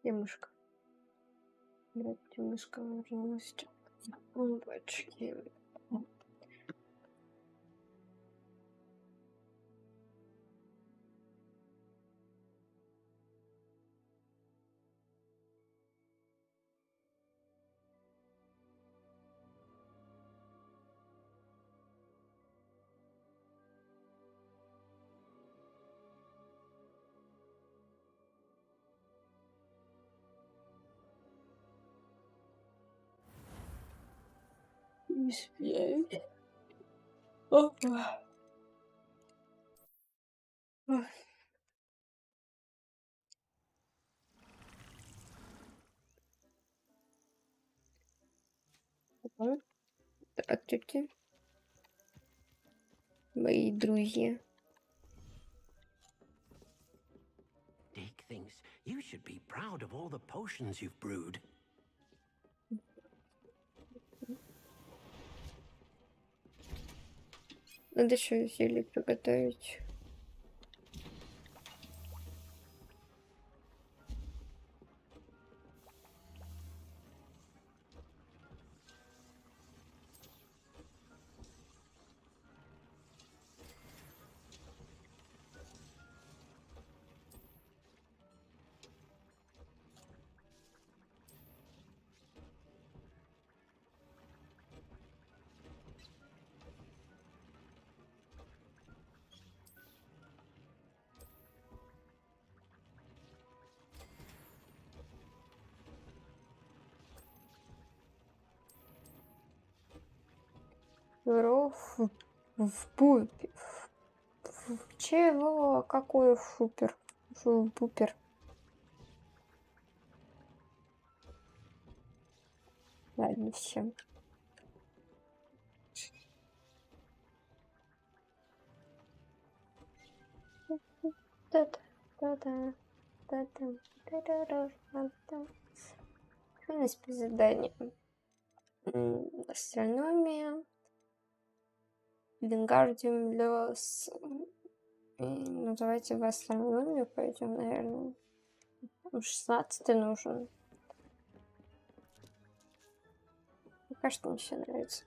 Где мышка? Где мышка вернулась? Опачки. Опа. Здравствуйте, мои друзья. Dick thinks you should be proud of all the potions you've brewed. Надо еще зелье приготовить. В пупе. Чего? Какой шупер? Пупер. Ладно, все. У нас по заданию. Астрономия. Вингардиум Лёс. Ну, давайте в астрономию пойдем, наверное. 16 нужен. Пока что мне все нравится.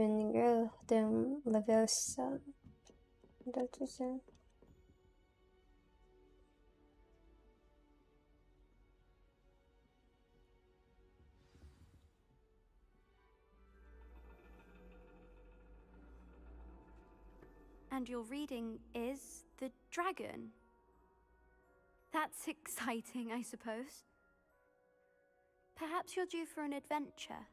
Венгардиум Левиоса. Да-да-да. And your reading is The Dragon. That's exciting, I suppose. Perhaps you're due for an adventure.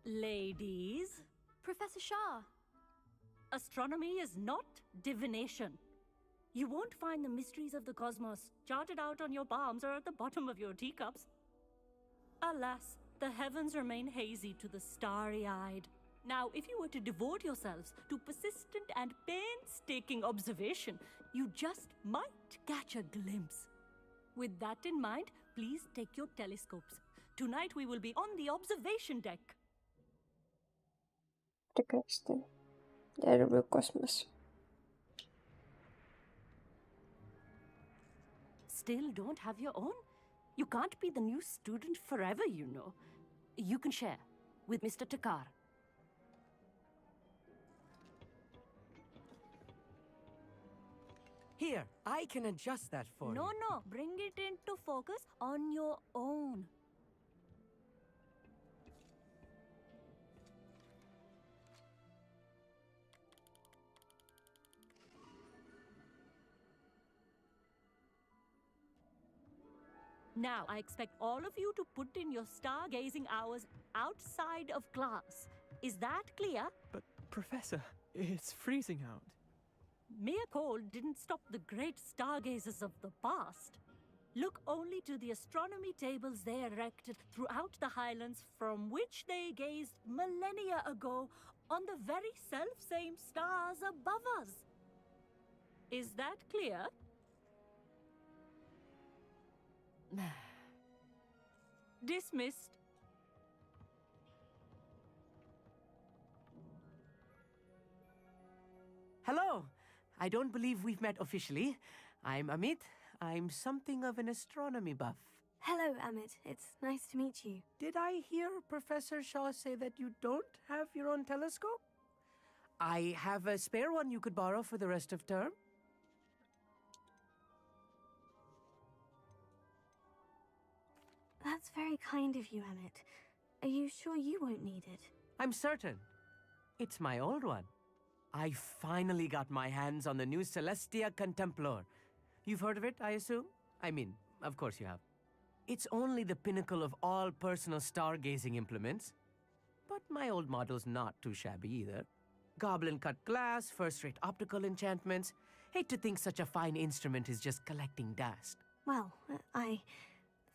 Ladies, Professor Shah. astronomy is not divination. You won't find the mysteries of the cosmos charted out on your palms or at the bottom of your teacups. Alas, the heavens remain hazy to the starry-eyed. Now, if you were to devote yourselves to persistent and painstaking observation, you just might catch a glimpse. With that in mind, please take your telescopes. Tonight we will be on the observation deck. Прекрасно. Я люблю космос. Still don't have your own? You can't be the new student forever, you know. You can share with Mr. Takar. Here, I can adjust that for you. No, bring it into focus on your own. Now, I expect all of you to put in your stargazing hours outside of class. Is that clear? But, Professor, it's freezing out. Mere cold didn't stop the great stargazers of the past. look only to the astronomy tables they erected throughout the Highlands, from which they gazed millennia ago on the very self-same stars above us. Is that clear? Dismissed. Hello. I don't believe we've met officially. I'm Amit. I'm something of an astronomy buff. Hello, Amit. It's nice to meet you. Did I hear Professor Shaw say that you don't have your own telescope? I have a spare one you could borrow for the rest of term. That's very kind of you, Amit. Are you sure you won't need it? I'm certain. It's my old one. I finally got my hands on the new Celestia Contemplar. You've heard of it, I assume? I mean, of course you have. It's only the pinnacle of all personal stargazing implements. But my old model's not too shabby either. Goblin-cut glass, first-rate optical enchantments. Hate to think such a fine instrument is just collecting dust. Well,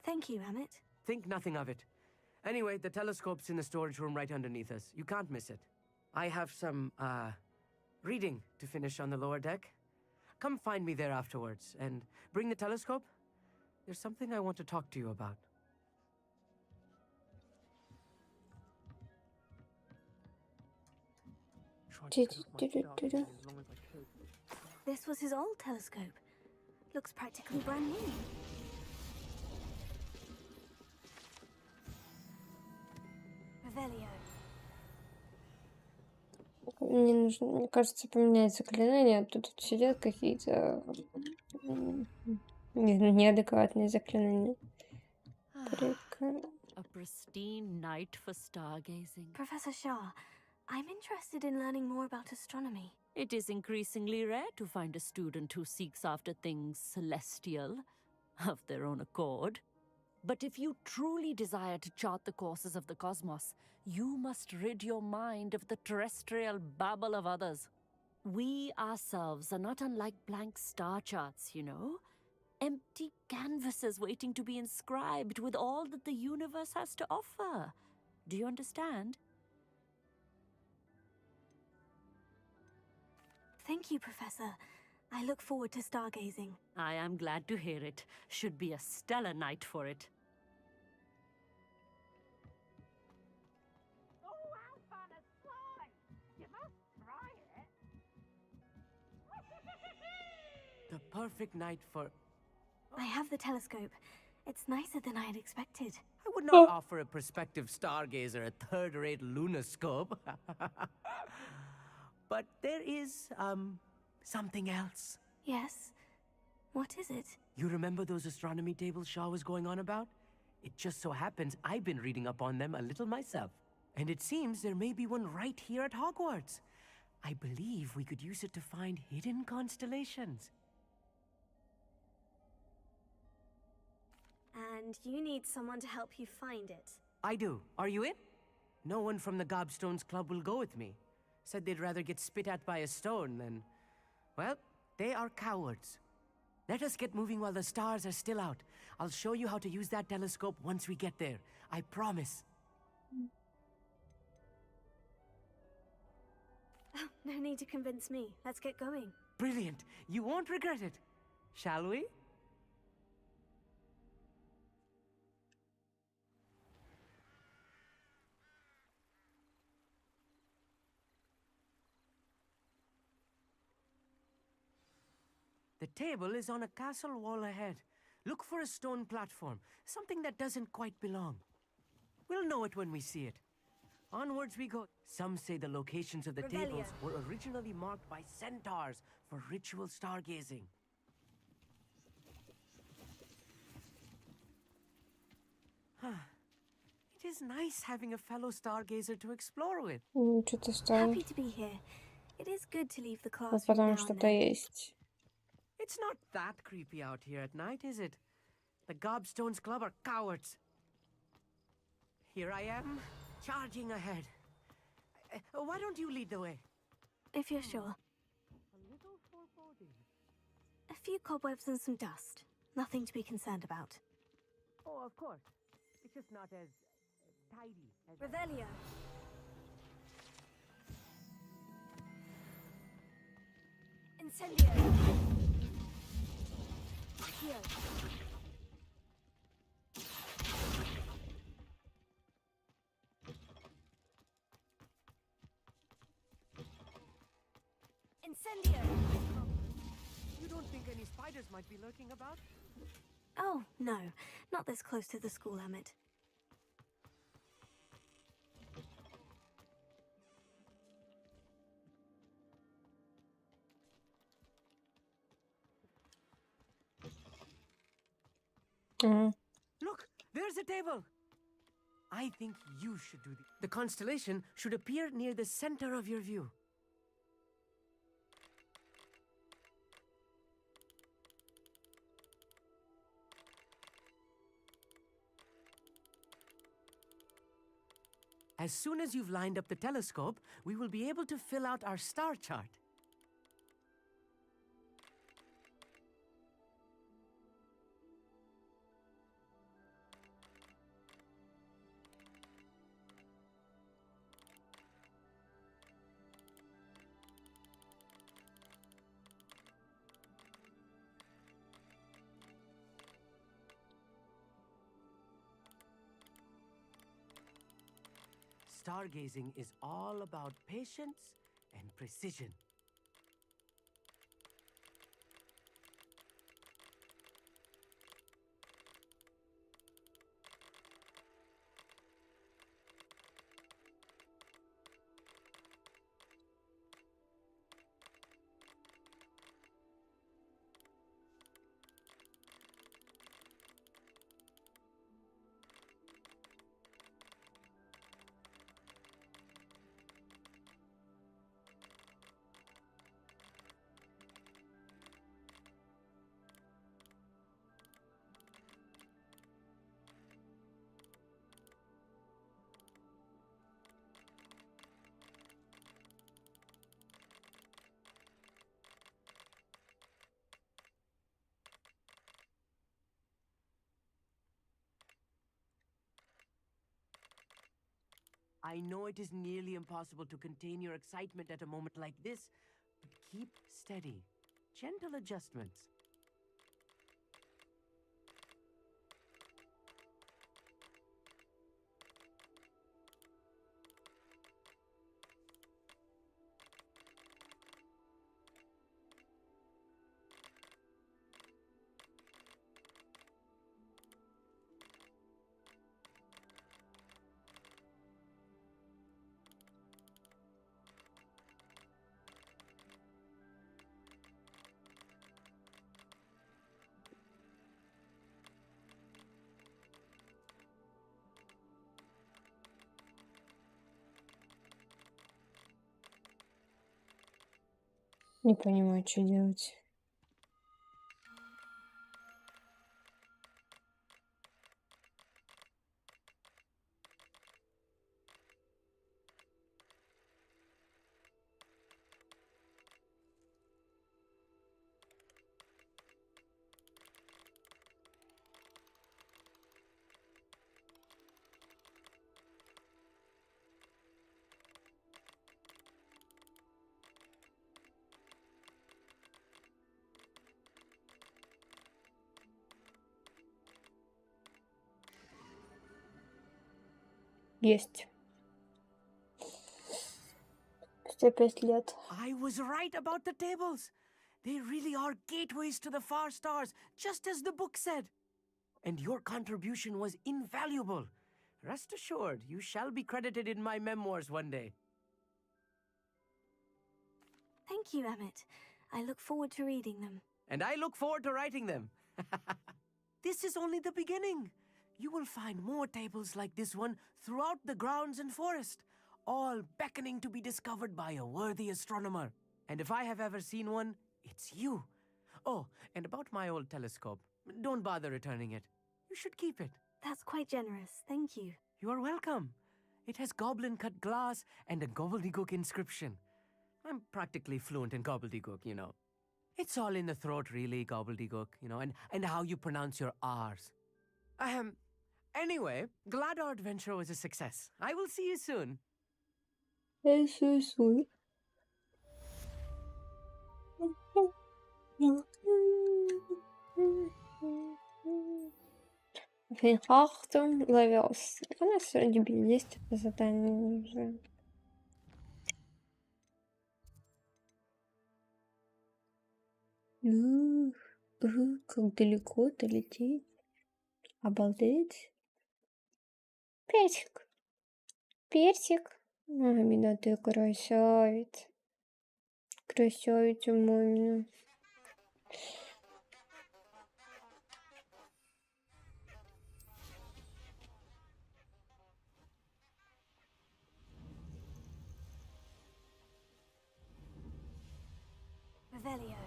Thank you, Amit. Think nothing of it. Anyway, the telescope's in the storage room right underneath us. You can't miss it. I have some, reading to finish on the lower deck. Come find me there afterwards, and bring the telescope. There's something I want to talk to you about. This was his old telescope. Looks practically brand new. Revelio. Мне нужно, мне кажется, поменять заклинания. А то тут сидят какие-то неадекватные заклинания. A pristine night for stargazing. Professor Shaw, I'm interested in learning more about astronomy. It is increasingly rare to find a student who seeks after things celestial, of their own accord. But if you truly desire to chart the courses of the cosmos, you must rid your mind of the terrestrial babble of others. We ourselves are not unlike blank star charts, you know. Empty canvases waiting to be inscribed with all that the universe has to offer. Do you understand? Thank you, Professor. I look forward to stargazing. I am glad to hear it. Should be a stellar night for it. The perfect night for... I have the telescope. It's nicer than I had expected. I would not offer a prospective stargazer a third-rate lunoscope. But there is, something else. Yes? What is it? You remember those astronomy tables Shaw was going on about? It just so happens I've been reading up on them a little myself. And it seems there may be one right here at Hogwarts. I believe we could use it to find hidden constellations. And you need someone to help you find it. I do. Are you in? No one from the Gobstones Club will go with me. Said they'd rather get spit at by a stone than... Well, they are cowards. Let us get moving while the stars are still out. I'll show you how to use that telescope once we get there. I promise. Oh, no need to convince me. Let's get going. Brilliant. You won't regret it. Shall we? The table is on a castle wall ahead. Look for a stone platform, something that doesn't quite belong. We'll know it when we see it. Onwards we go. Some say the locations of the tables were originally marked by centaurs for ritual stargazing. It is nice having a fellow stargazer to explore with. Что-то странно. Happy to be here. It is good to leave the Вот classroom потому now что-то and then. есть. It's not that creepy out here at night, is it? The Gobstones Club are cowards. Here I am, charging ahead. Why don't you lead the way? If you're sure. A few cobwebs and some dust. Nothing to be concerned about. Oh, of course. It's just not as tidy as... Revelio. Incendio. Here. Incendio. You don't think any spiders might be lurking about? Oh, no. Not this close to the school, Emmett. Look, there's a table. I think you should do the constellation should appear near the center of your view. As soon as you've lined up the telescope, we will be able to fill out our star chart. Stargazing is all about patience and precision. I know it is nearly impossible to contain your excitement at a moment like this, but keep steady. Gentle adjustments. Не понимаю, что делать. Есть. Спустя 5 лет. I was right about the tables. They really are gateways to the far stars, just as the book said. And your contribution was invaluable. Rest assured, you shall be credited in my memoirs one day. Thank you, Emmett. I look forward to reading them. And I look forward to writing them. This is only the beginning. You will find more tables like this one throughout the grounds and forest, all beckoning to be discovered by a worthy astronomer. And if I have ever seen one, it's you. Oh, and about my old telescope, don't bother returning it. You should keep it. That's quite generous. Thank you. You are welcome. It has goblin-cut glass and a gobbledygook inscription. I'm practically fluent in gobbledygook, you know. It's all in the throat, really, gobbledygook, you know, and how you pronounce your R's. Anyway, glad our adventure was a success. I will see you soon. Исусуй. Achtung, Levels. У нас вроде бы есть это задание уже. Как далеко-то лететь. Обалдеть. Персик. Персик. Мамина, ты красавец. Красавица, мамина. Revelio.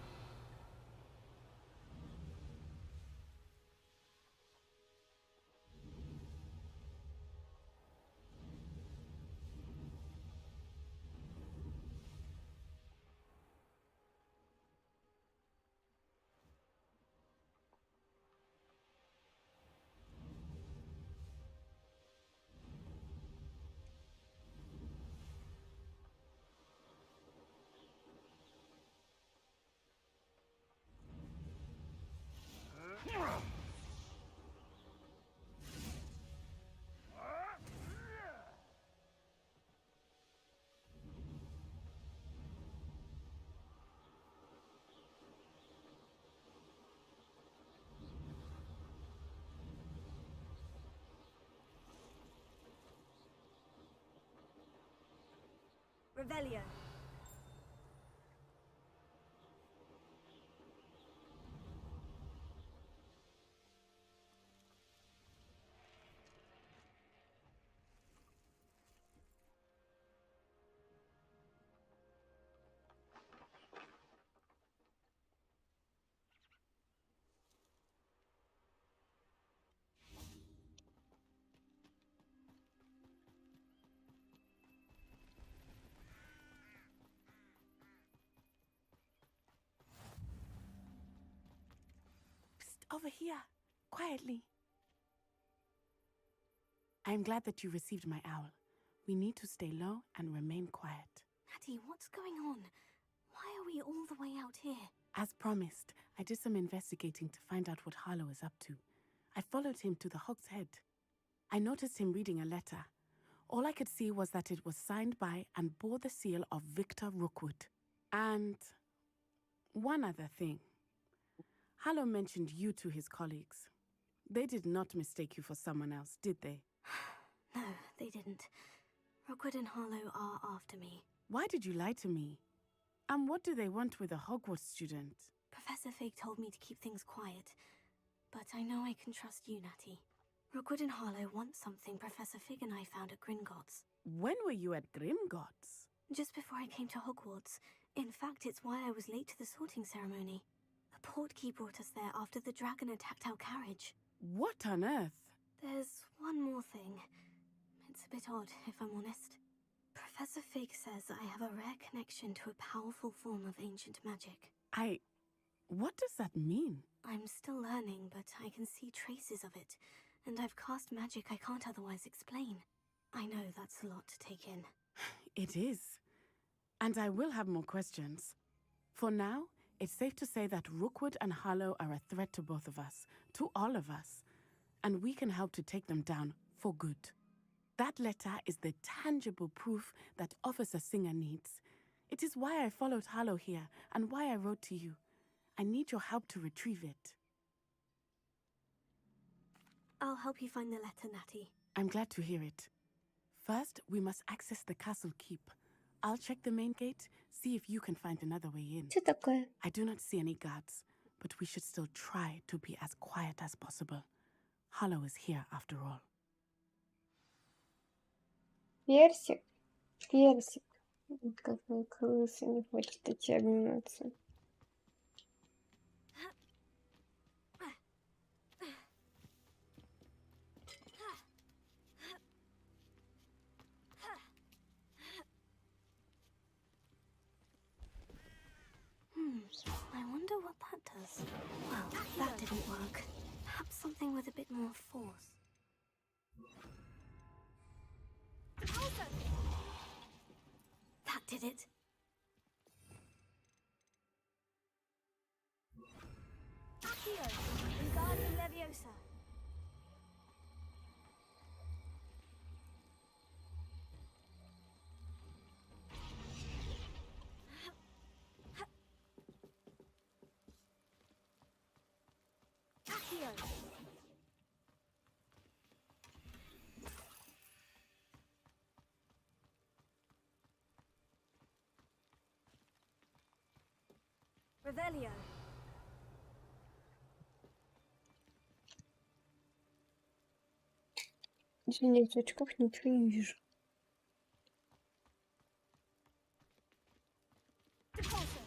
Revelio. Over here, quietly. I'm glad that you received my owl. We need to stay low and remain quiet. Natty, what's going on? Why are we all the way out here? As promised, I did some investigating to find out what Harlow is up to. I followed him to the Hog's Head. I noticed him reading a letter. All I could see was that it was signed by and bore the seal of Victor Rookwood. And one other thing. Harlow mentioned you to his colleagues. They did not mistake you for someone else, did they? No, they didn't. Rookwood and Harlow are after me. Why did you lie to me? And what do they want with a Hogwarts student? Professor Fig told me to keep things quiet, but I know I can trust you, Natty. Rookwood and Harlow want something Professor Fig and I found at Gringotts. When were you at Gringotts? Just before I came to Hogwarts. In fact, it's why I was late to the sorting ceremony. The portkey brought us there after the dragon attacked our carriage. What on earth? There's one more thing. It's a bit odd, if I'm honest. Professor Fig says I have a rare connection to a powerful form of ancient magic. What does that mean? I'm still learning, but I can see traces of it, and I've cast magic I can't otherwise explain. I know that's a lot to take in. It is. And I will have more questions. For now, it's safe to say that Rookwood and Harlow are a threat to both of us, to all of us, and we can help to take them down for good. That letter is the tangible proof that Officer Singer needs. It is why I followed Harlow here and why I wrote to you. I need your help to retrieve it. I'll help you find the letter, Natty. I'm glad to hear it. First, we must access the castle keep. I'll check the main gate, see if you can find another way in. Что такое? I do not see any guards, but we should still try to be as quiet as possible. Harlow is here after all. Персик. Персик. Какой крыса не хочет идти обниматься. I wonder what that does. Well, that didn't work. Perhaps something with a bit more force. That did it. Accio, Wingardium Leviosa. Accio. Revelio. Извините, в очках ничего не вижу. Depulso.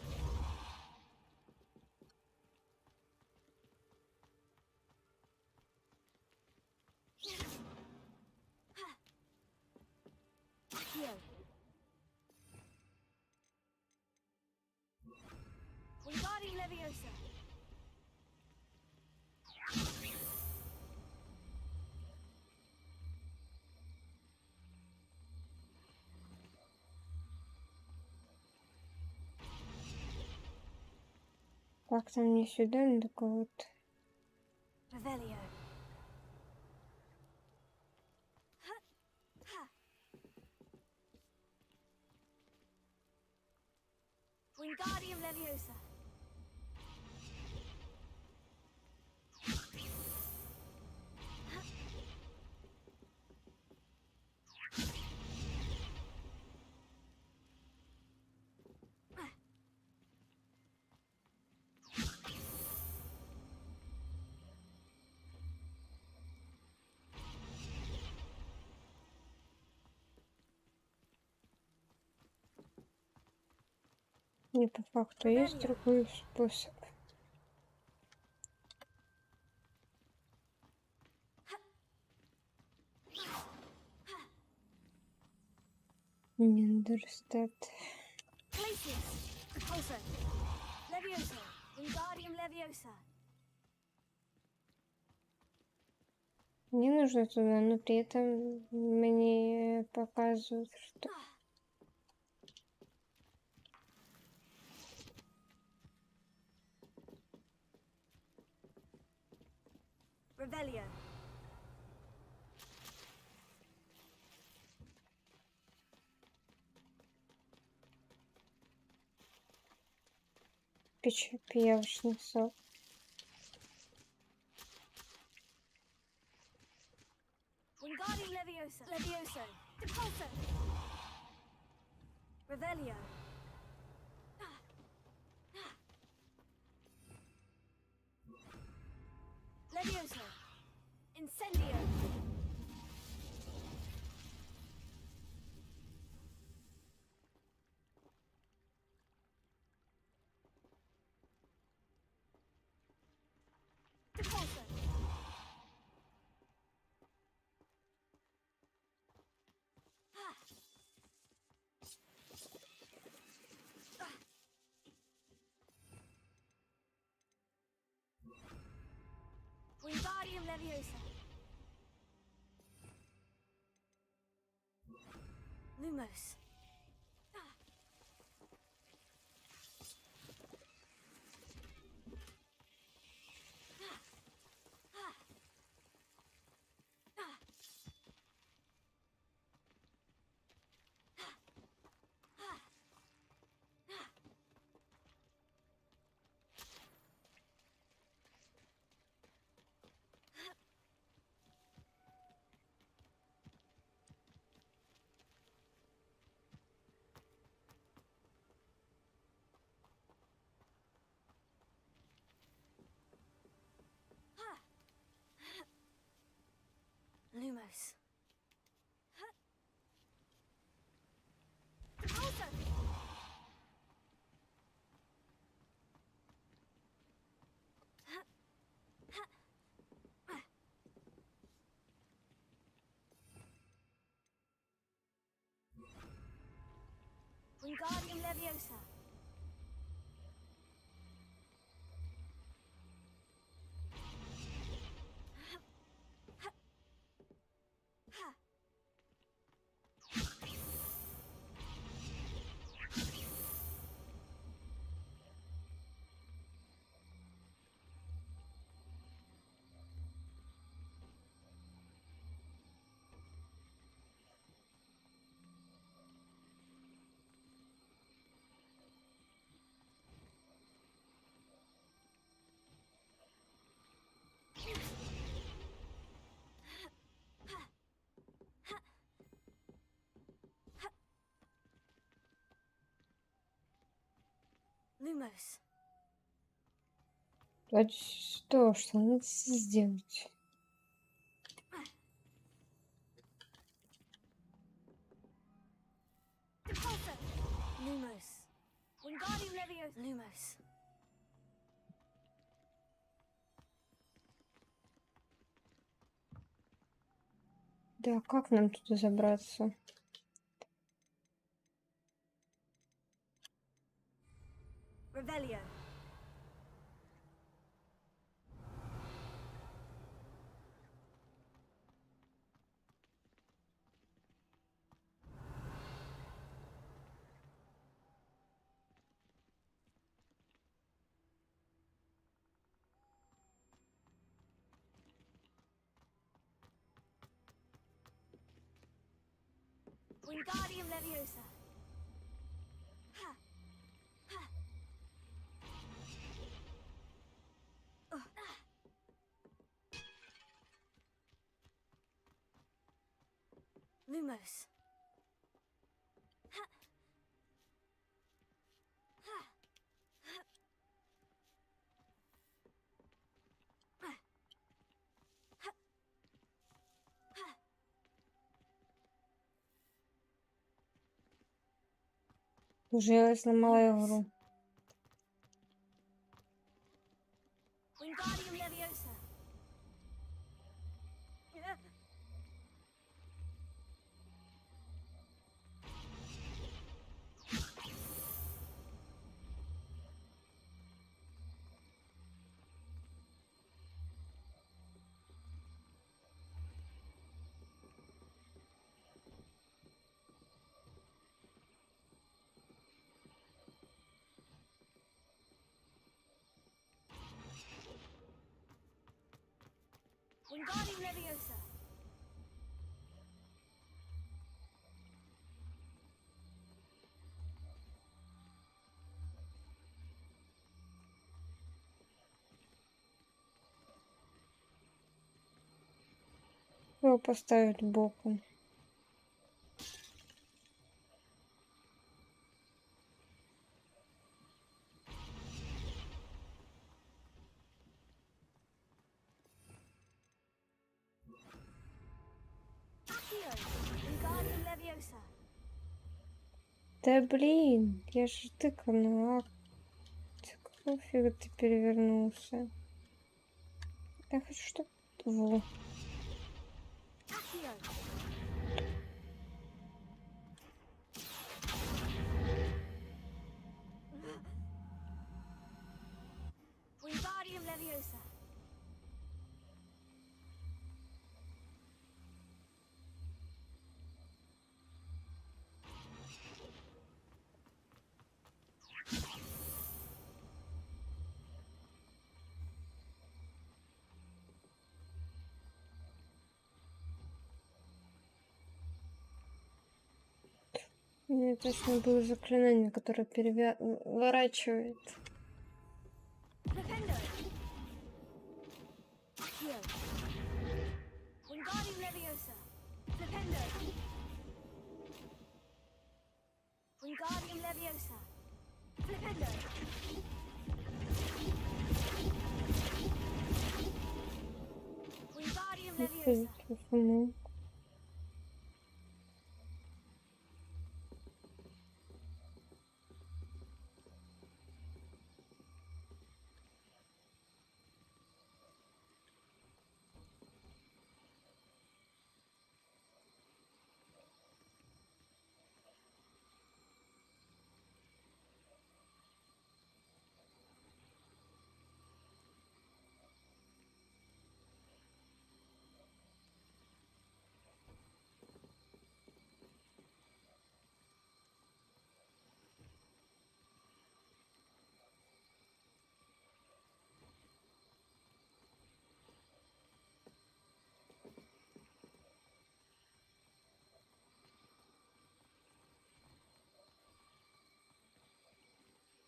Accio. Wingardium Leviosa. Как-то мне сюда, ну так вот. Revelio. Wingardium Leviosa. Не по факту есть другой способ. Миндерстат. Glacius. Depulso. Leviosa. Wingardium Leviosa. Не нужно туда, но при этом мне показывают, что Revelio. пиявочный сок. Wingardium Leviosa. Levioso. Depulso. Revelio. Leviosa. Incendio. Depulso. Wingardium Leviosa. Lumos. Lumos. Depulso. Wingardium Leviosa. Lumos. А что надо сделать? Repulsor. Lumos. Wingardium Leviosa. Lumos. Да, как нам туда забраться? Revelio. Wingardium Leviosa. Ha. Ha. Lumos. Ha. Ha. Ha. Ha. Ha. Ha. Уже я сломала игру. Wingardium Leviosa. Wingardium Leviosa. Его поставить боком. Accio. Wingardium Leviosa. Да блин, я же тыкнула. Какого фига ты перевернулся? Я хочу, чтобы... Во. Accio. Wingardium Leviosa. У меня точно было заклинание, которое переворачивает. Defendo. Accio. Wingardium Leviosa. Defendo. Wingardium Leviosa. Defendo. Wingardium Leviosa.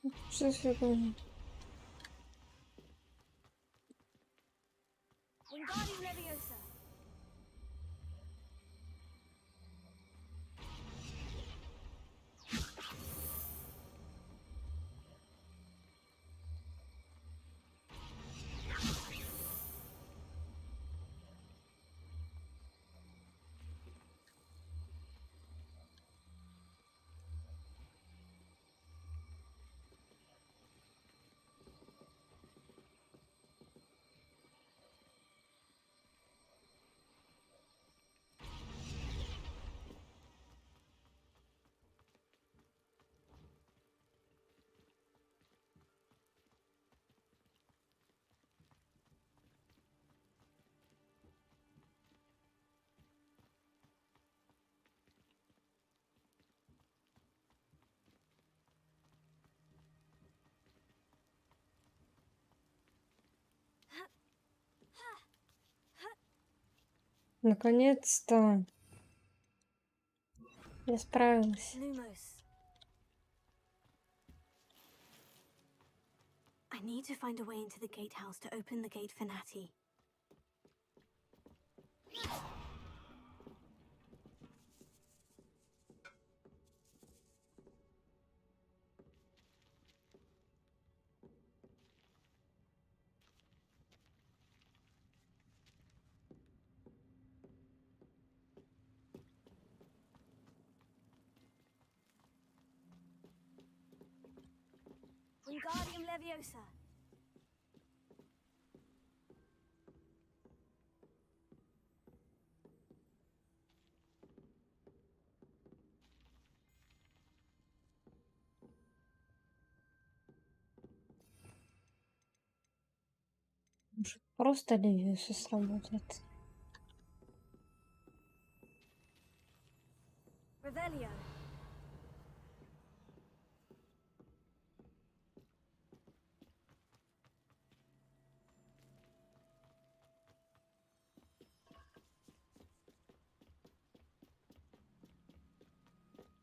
Ну, что за фигня? Wingardium Leviosa. Наконец-то я справилась. Lumos. I need to find a way into the gatehouse to open the gate for Natty. Wingardium Leviosa. Может, просто Левиуса сработает. Revelio.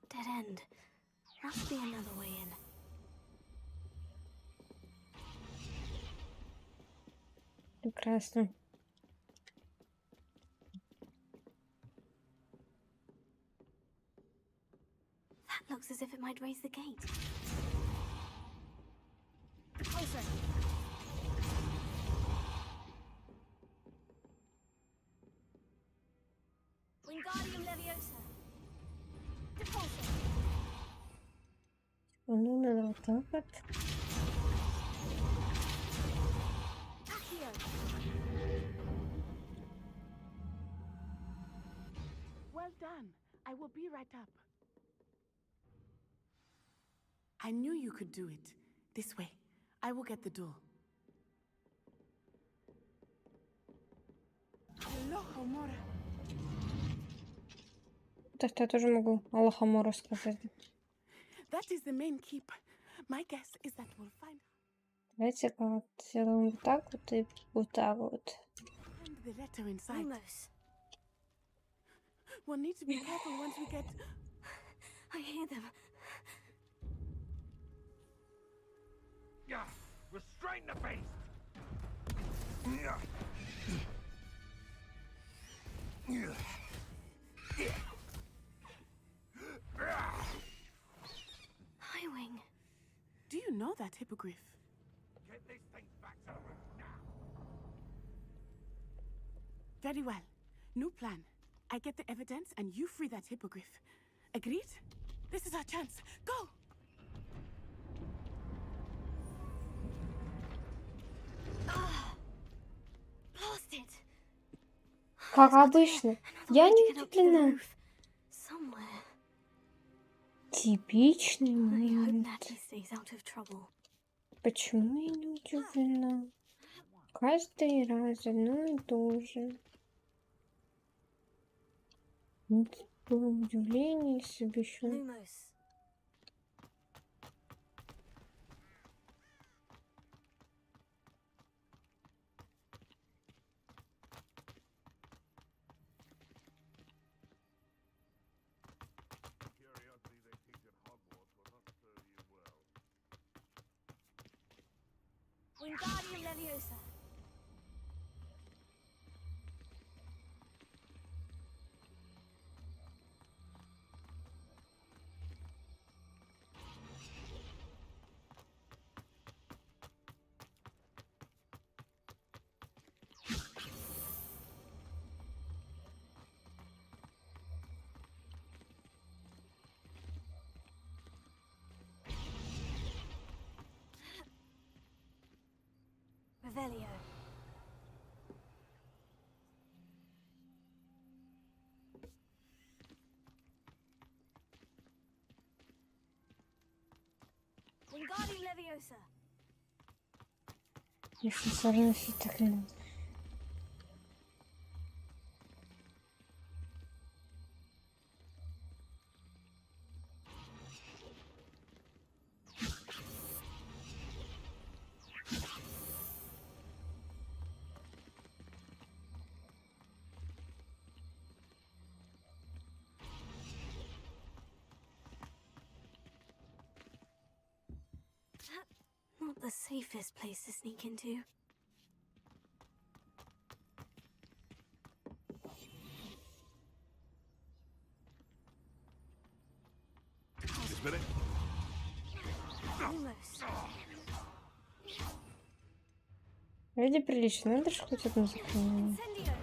Dead end. Must be another way in. Прекрасно. That looks as if it might raise the gate. Closer. Wingardium Leviosa. Repulsor. Ну, надо вот так вот. Accio. Well done. I will be right up. I knew you could do it. This way. I will get the door. Hello, Homora. Так что я тоже могу Аллахамору сказать. That is the main keep. My guess is that we'll find Давайте-ка вот сделаем вот так вот и вот так вот. the letter inside. Lumos. We'll need to be careful once we get. I hear them. Yeah, restrain the beast. Highwing. Do you know that hippogriff? Get this thing back to the room now. Very well. New plan. I get the evidence and you free that hippogriff. Agreed? This is our chance. Go! Blast it. Как обычно. Another Я way не to get up to the удивлена. roof. Somewhere. Типичный I hope момент. Natty stays out of trouble. Почему я не удивлена? Каждый раз одно и то же. Было удивление, если бы еще. Lumos. Curiosity they teach at Hogwarts will not serve you well. Wingardium Leviosa. Revelio. Wingardium Leviosa. Если сорвусь, так не надо. Not the safest place to sneak into. This minute. Almost. Вроде прилично, надо же хоть одно заклинание. Incendio.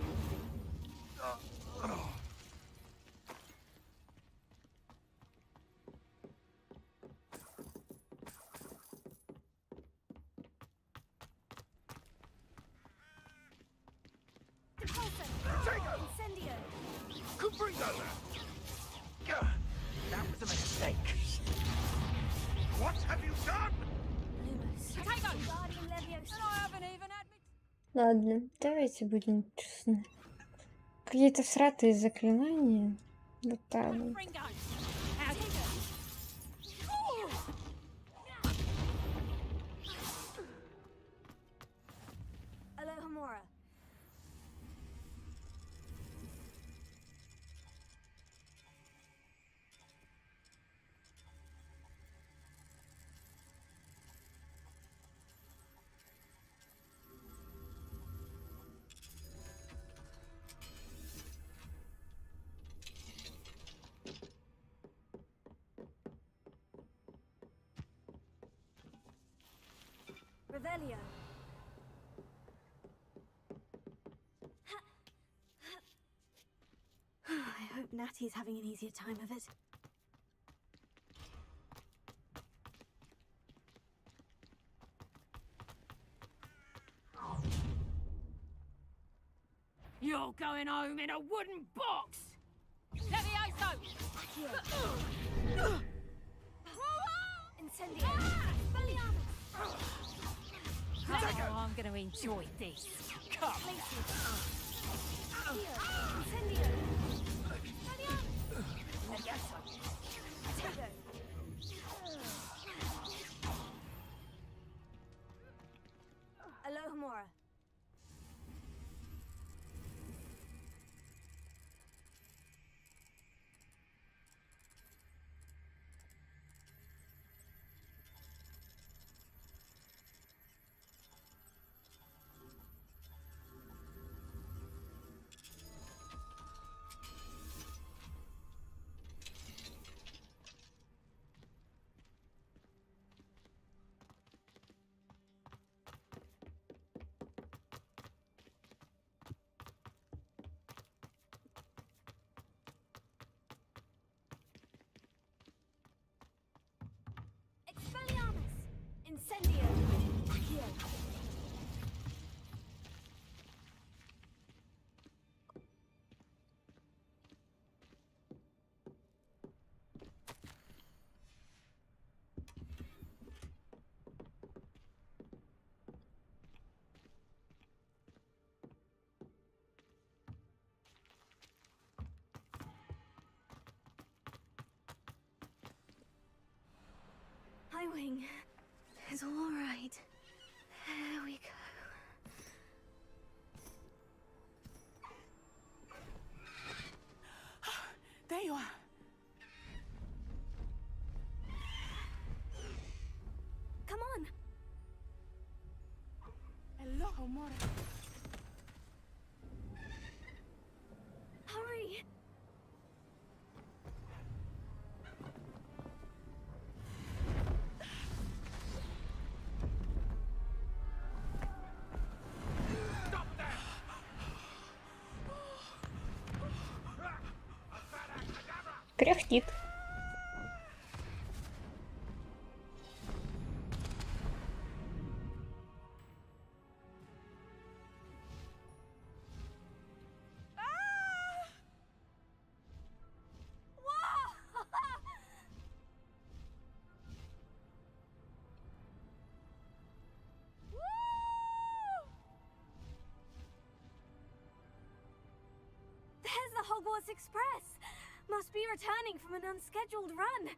Repulsor. Incendio. Comprendo. That was a mistake. What have you done? Lumos. Wingardium Leviosa. And I haven't even had me. Ладно, давайте будем честны. Какие-то всратые заклинания. Вот так вот. Ringo. Alohomora. Revelio. I hope Natty's having an easier time of it. You're going home in a wooden box! Levioso! Incendio. Expelliarmus. Oh, I'm going to enjoy this. Incendio. Levioso. Tego. Alohomora. Expelliarmus. Incendio. Accio. Hi, Wing. It's all right. There we go. There you are. Come on. Hello, Homora. Hurry. Кряхтит. There's the Hogwarts Express. Must be returning from an unscheduled run.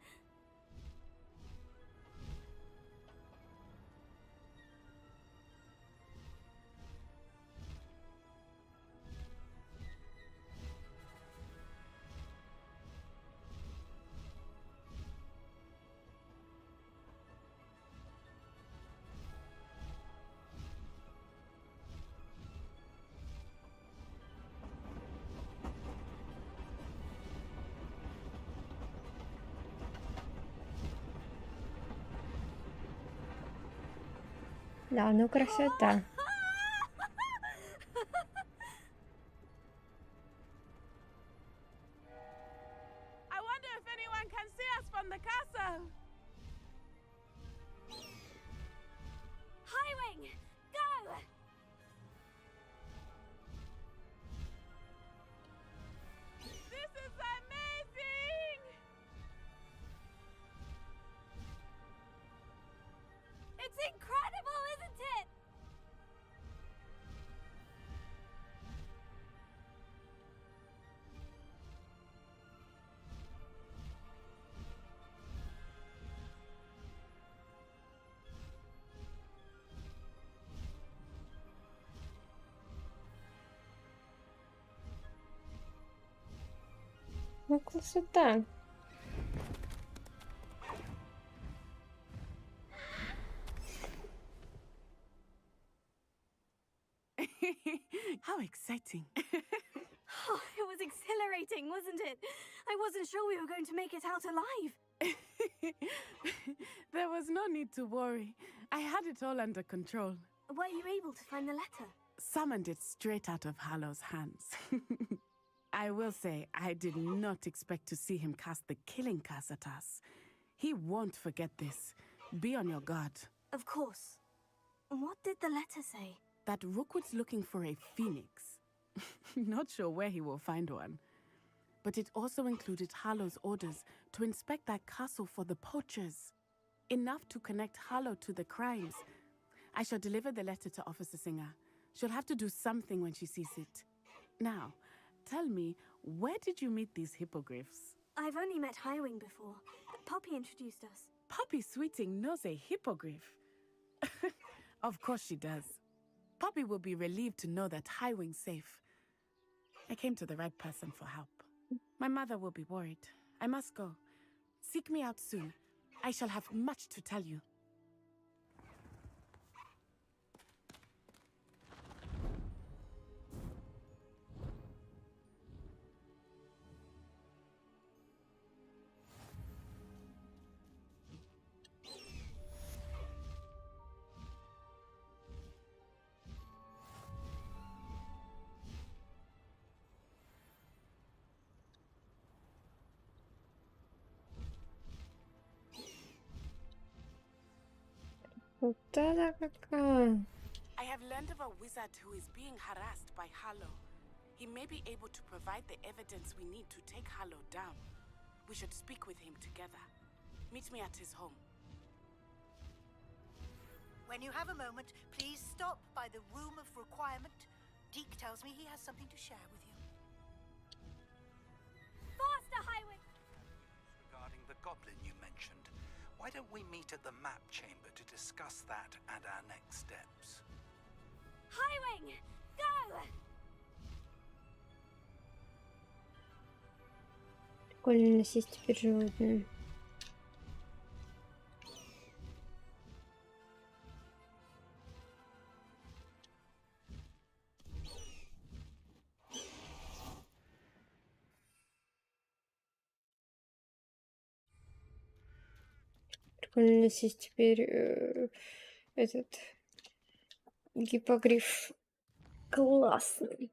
Да, ну красота. I wonder if anyone can see us from the castle. Highwing, go! This is amazing! It's incredible, isn't it? Ну красота. How exciting. Oh, it was exhilarating, wasn't it? I wasn't sure we were going to make it out alive. There was no need to worry. I had it all under control. Were you able to find the letter? Summoned it straight out of Hallow's hands. I will say, I did not expect to see him cast the killing curse at us. He won't forget this. Be on your guard. Of course. What did the letter say? That Rookwood's looking for a phoenix. Not sure where he will find one. But it also included Hallow's orders to inspect that castle for the poachers. Enough to connect Hallow to the crimes. I shall deliver the letter to Officer Singer. She'll have to do something when she sees it. Now, tell me, where did you meet these hippogriffs? I've only met Highwing before. Poppy introduced us. Poppy Sweeting knows a hippogriff. Of course she does. Poppy will be relieved to know that Highwing's safe. I came to the right person for help. My mother will be worried. I must go. Seek me out soon. I shall have much to tell you. Вот это какая. I have learned of a wizard who is being harassed by Hallow. He may be able to provide the evidence we need to take Hallow down. We should speak with him together. Meet me at his home. When you have a moment, please stop by the Room of Requirement. Deke tells me he has something to share with you. Faster, Highwing! Regarding the goblin you mentioned, why don't we meet at the map chamber to discuss that and our next steps? Highwing, go! Прикольно, у нас есть теперь животные. Прикольно, у нас есть теперь этот гиппогриф классный.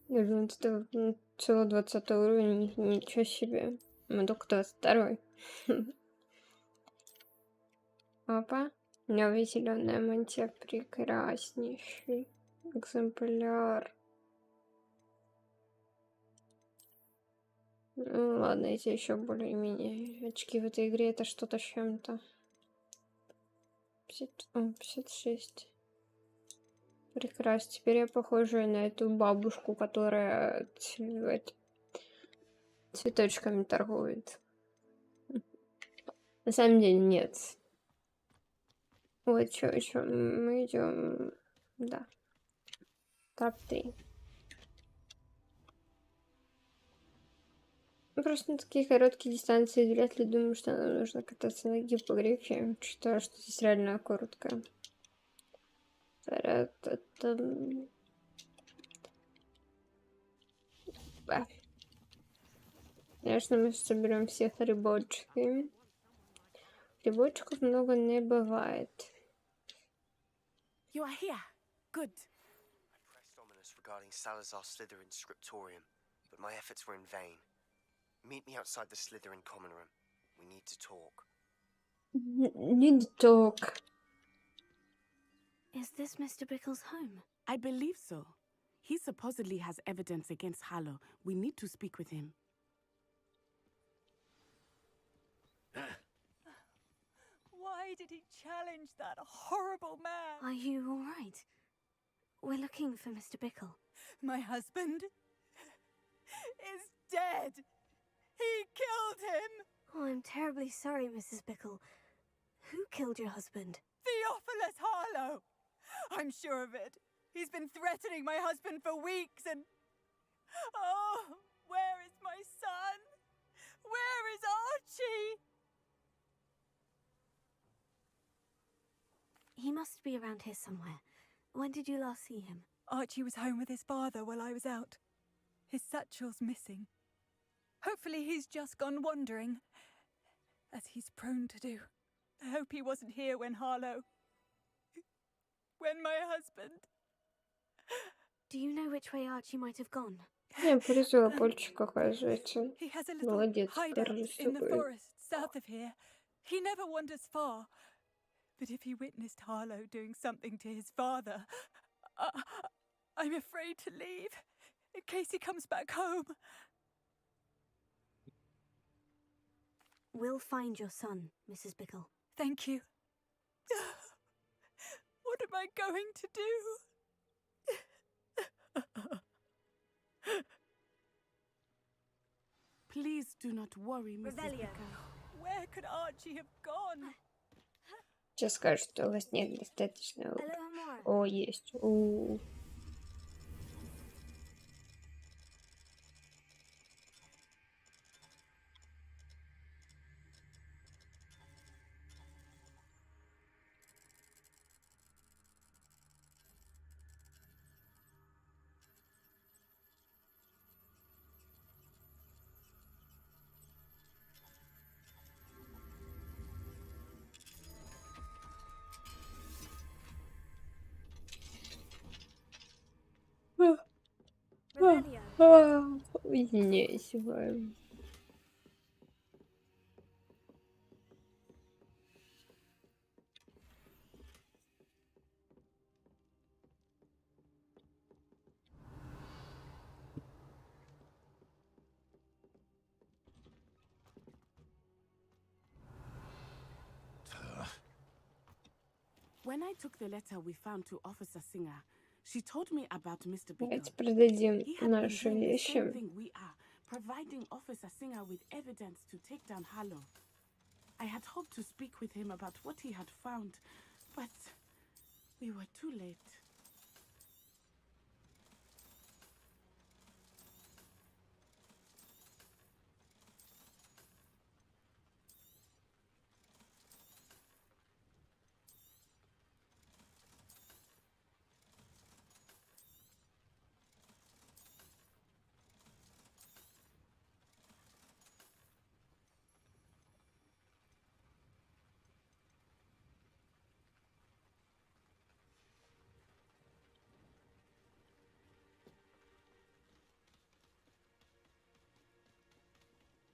Даже вот это целый 20 уровень, ничего себе. Мы только 22-й. Опа. Новая зеленая мантия, прекраснейший экземпляр. Ну, ладно, эти еще более-менее. Очки в этой игре это что-то с чем-то. 56. Прекрасно. Теперь я похожа на эту бабушку, которая цветочками торгует. На самом деле нет. Вот что мы идем. Да. Топ-3. Просто на такие короткие дистанции вряд ли думаю, что нам нужно кататься на гиппогрифе. Считаю, что здесь реально коротко. Опа. Конечно, мы соберем всех рыбочки. Рыбочков много не бывает. You are here. Good. I pressed ominous regarding Salazar Slytherin's scriptorium, but my efforts were in vain. Meet me outside the Slytherin common room. We need to talk. Need to talk. Is this Mr. Bickle's home? I believe so. He supposedly has evidence against Harlow. We need to speak with him. Why did he challenge that horrible man? Are you all right? We're looking for Mr. Bickle. My husband is dead. He killed him. Oh, I'm terribly sorry, Mrs. Bickle. Who killed your husband? Theophilus Harlow. I'm sure of it. He's been threatening my husband for weeks and... Oh, where is my son? Where is Archie? He must be around here somewhere. When did you last see him? Archie was home with his father while I was out. His satchel's missing. Hopefully he's just gone wandering, as he's prone to do. I hope he wasn't here when Harlow... when my husband... Do you know which way Archie might have gone? Я порезала пальчик, оказывается. He has a little Молодец, hideout in the такой. forest south of here. He never wanders far. But if he witnessed Harlow doing something to his father, I'm afraid to leave, in case he comes back home. We'll find your son, Mrs. Bickle. Thank you. What am I going to do? Please do not worry, Mrs. Revelio. Bickle. Where could Archie have gone? Сейчас скажут, что у вас нет достаточно. О, есть. Извиняюсь, Ваня. When I took the letter we found to Officer Singer, she told me about Mr. Bickle. Давайте продадим He had been наши doing the вещи. same thing we are, providing Officer Singer with evidence to take down Harlow. I had hoped to speak with him about what he had found, but we were too late.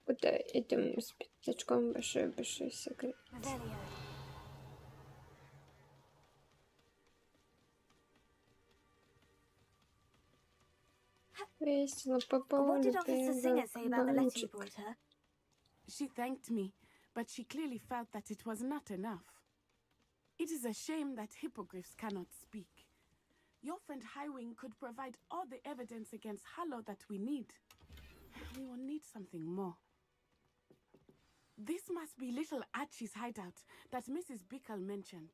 Вот этим с пятачком большой секрет. Весело по What полю did Officer Singer say about the letter you brought her? She thanked me, but she clearly felt that it was not enough. It is a shame that hippogriffs cannot speak. Your friend Highwing could provide all the evidence against Harlow that we need. We will need something more. This must be little Archie's hideout that Mrs. Bickle mentioned.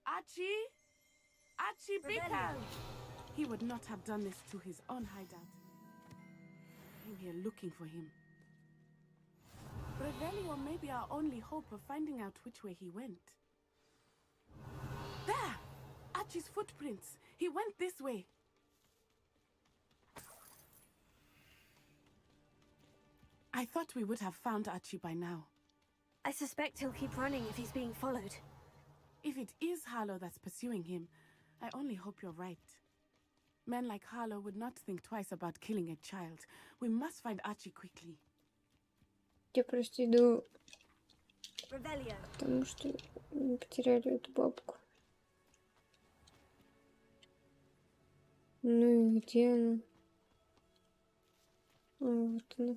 Archie? Archie Bickle! He would not have done this to his own hideout. I'm here looking for him. Revelio may be our only hope of finding out which way he went. There! Archie's footprints. He went this way. I thought we would have found Archie by now. I suspect he'll keep running if he's being followed. If it is Harlow that's pursuing him, I only hope you're right. Men like Harlow would not think twice about killing a child. We must find Archie quickly. Я просто иду, Revelio. потому что мы потеряли эту бабку. Ну и где она? Вот она.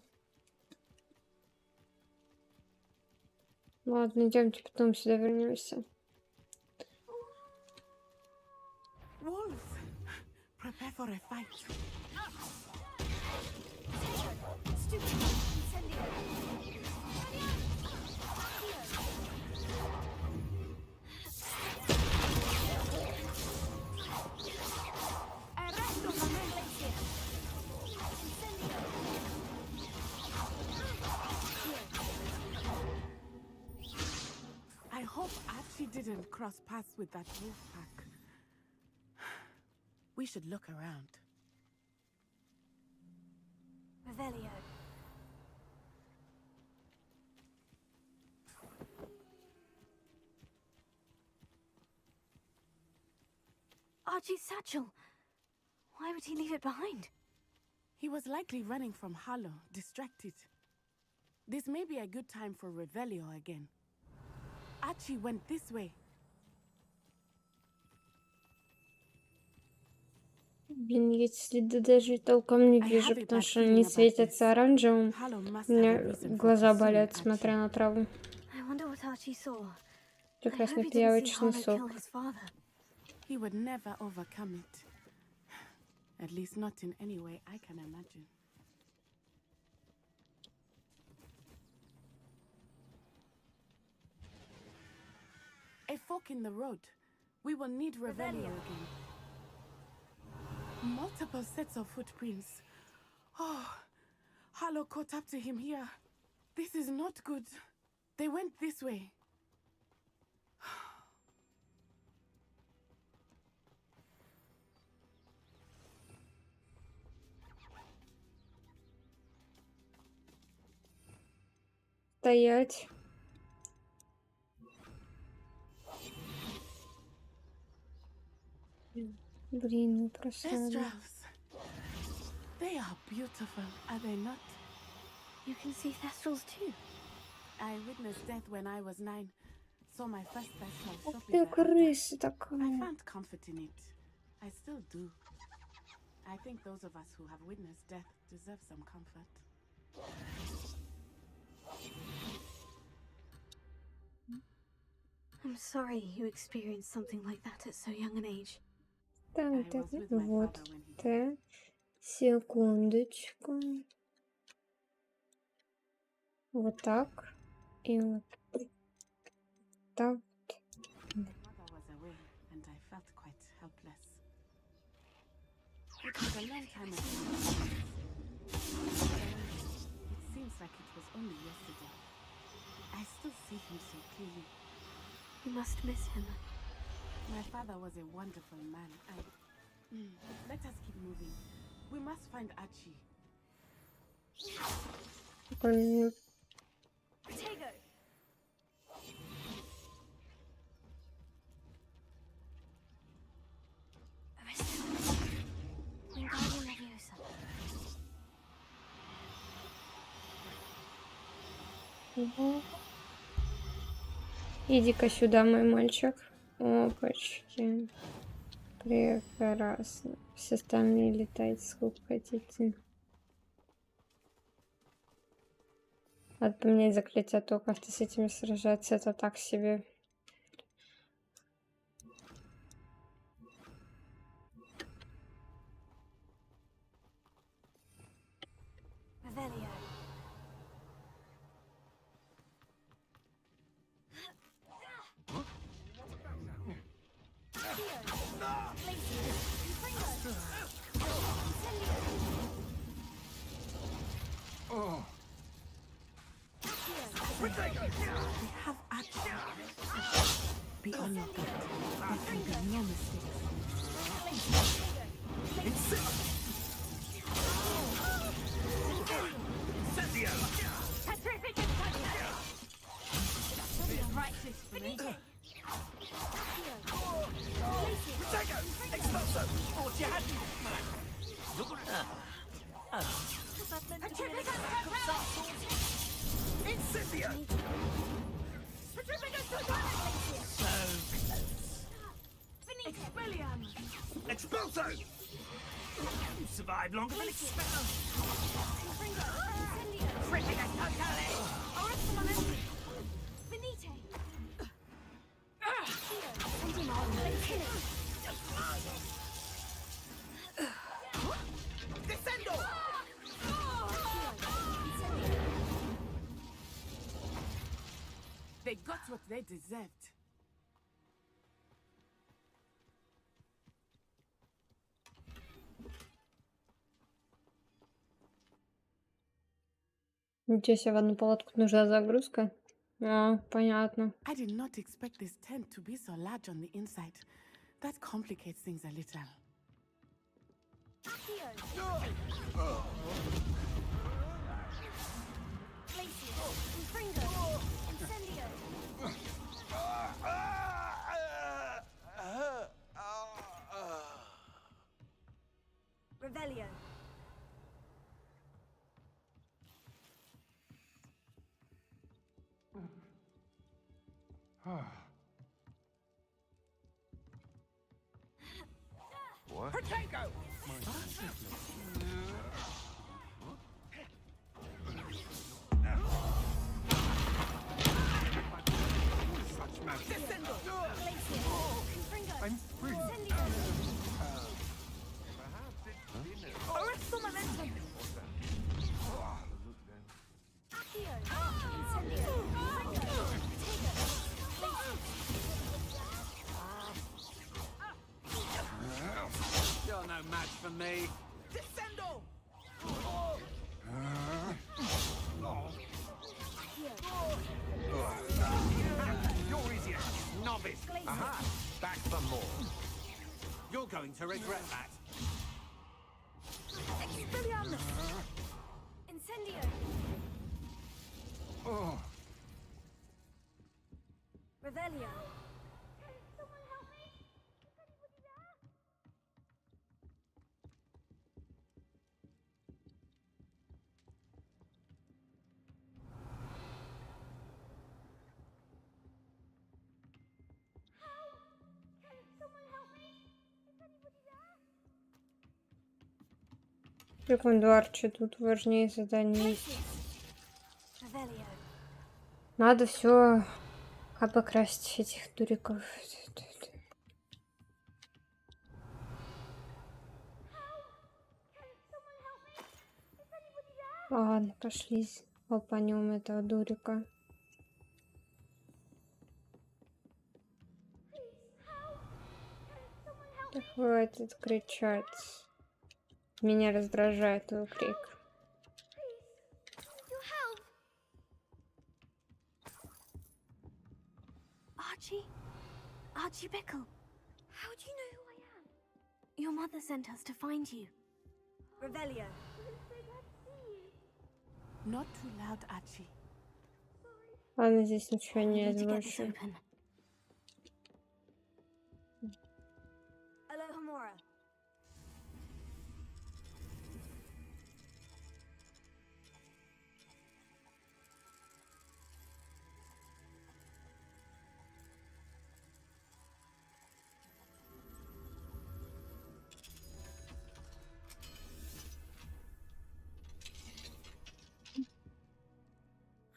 Ладно, идемте, потом сюда вернемся. Wolves! Prepare for a fight. I hope Archie didn't cross paths with that wolf pack. We should look around. Revelio. Archie's satchel. Why would he leave it behind? He was likely running from Harlow, distracted. This may be a good time for Revelio again. Archie went this way. Блин, я эти следы даже толком не вижу, потому что они светятся оранжевым. У меня глаза болят, смотря на траву. Прекрасный пиявочный сок. He would never overcome it. At least not in any way I can imagine. A fork in the road. We will need Revelio again. Multiple sets of footprints. Oh, Harlow caught up to him here. This is not good. They went this way. Стоять. Блин, ну просрали. They are beautiful, are they not? You can see thestrals too. I witnessed death when I was 9. Saw my first thestral Ух shortly ты, thereafter. крыса I такая. found comfort in it. I still do. I think those of us who have witnessed death deserve some comfort. I'm sorry you experienced something like that at so young an age. Так, так, вот. Так, секундочку. Вот так. И вот так. My mother was away, and I felt quite helpless. It was a long time ago. It seems like it was only yesterday. I still see him so clearly. You must miss him. My father was a wonderful man. Let us keep moving. We must find Archie. Блин. Potato. Иди-ка сюда, мой мальчик. Опачки. Прекрасно. Все остальные летайте сколько хотите. Надо поменять заклятие, а то как-то с этими сражаться это так себе. Revelio. We have Archie. Expulso! You survived longer than expected. They got what they deserved. Ничего себе, в одну палатку нужна загрузка. А, понятно. I did not expect this tent to be so large on the inside. That complicates things a little. Revelio. What? Protego! Such magic. I'm free. Arresto momentum. Accio. Incendio. You're no match for me. Descendo. You're easy, novice. Aha! Back for more. You're going to regret that. Expelliarmus. Incendio. Oh. Revelio. Секунду, Арчи, тут важнее заданий. Надо все обокрасть этих дуриков. Ладно, пошли лопанем этого дурика. Да хватит кричать. Меня раздражает твой крик. Archie Bickle, how do you know who I am? Your mother sent us to find you. Revelio. Not too loud, Archie. Ладно, здесь ничего не озвучу. Alohomora.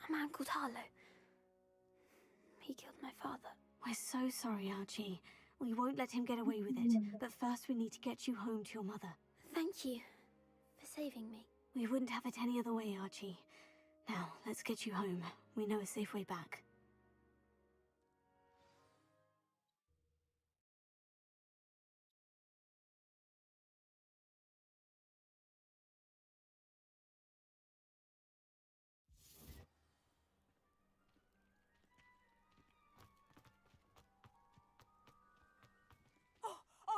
A man called Harlow. He killed my father. We're so sorry, Archie. We won't let him get away with it. But first we need to get you home to your mother. Thank you for saving me. We wouldn't have it any other way, Archie. Now, let's get you home. We know a safe way back.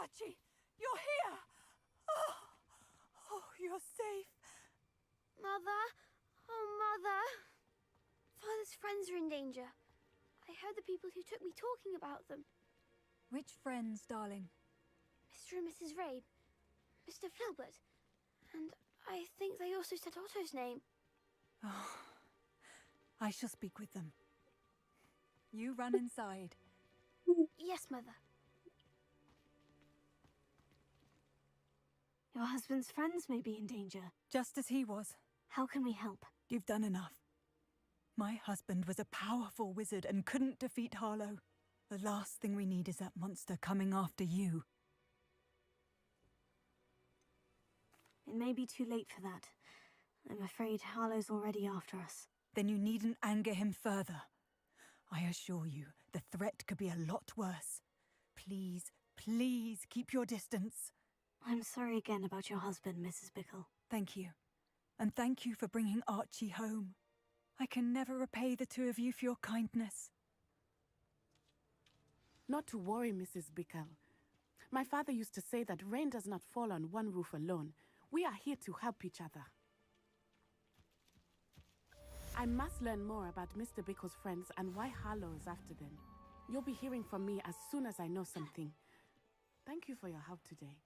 Archie, you're here! Oh, you're safe. Mother? Oh, Mother! Father's friends are in danger. I heard the people who took me talking about them. Which friends, darling? Mr. and Mrs. Rabe, Mr. Filbert, and I think they also said Otto's name. Oh, I shall speak with them. You run inside. Yes, Mother. Your husband's friends may be in danger. Just as he was. How can we help? You've done enough. My husband was a powerful wizard and couldn't defeat Harlow. The last thing we need is that monster coming after you. It may be too late for that. I'm afraid Harlow's already after us. Then you needn't anger him further. I assure you, the threat could be a lot worse. Please, please keep your distance. I'm sorry again about your husband, Mrs. Bickle. Thank you. And thank you for bringing Archie home. I can never repay the two of you for your kindness. Not to worry, Mrs. Bickle. My father used to say that rain does not fall on one roof alone. We are here to help each other. I must learn more about Mr. Bickle's friends and why Harlow is after them. You'll be hearing from me as soon as I know something. Thank you for your help today.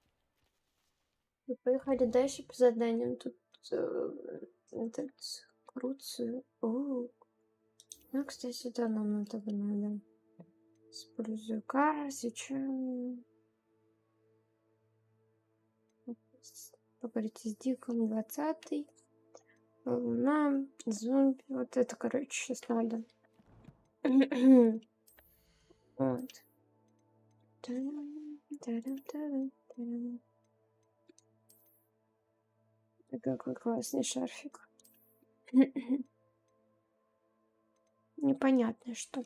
И поехали дальше по заданиям. Тут этот круто. Ну, кстати, да, нам этого надо. Использую кар, сейчас. Поговорите с Диком, 20-й. Луна, зомби. Вот это, короче, сейчас надо. Вот. Какой классный шарфик. Непонятно, что.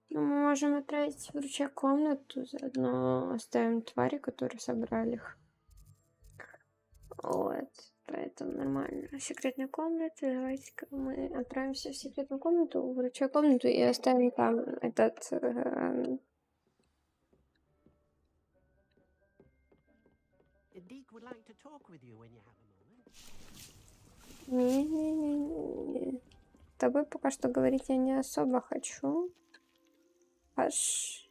Но мы можем отправить в ручей комнату, заодно оставим твари, которые собрали их. Вот, поэтому нормально. Секретная комната. Давайте-ка мы отправимся в секретную комнату, в ручей комнату и оставим там этот... Deke would like to talk with you when you have a moment. Не-не-не-не. С тобой пока что говорить я не особо хочу. Аж...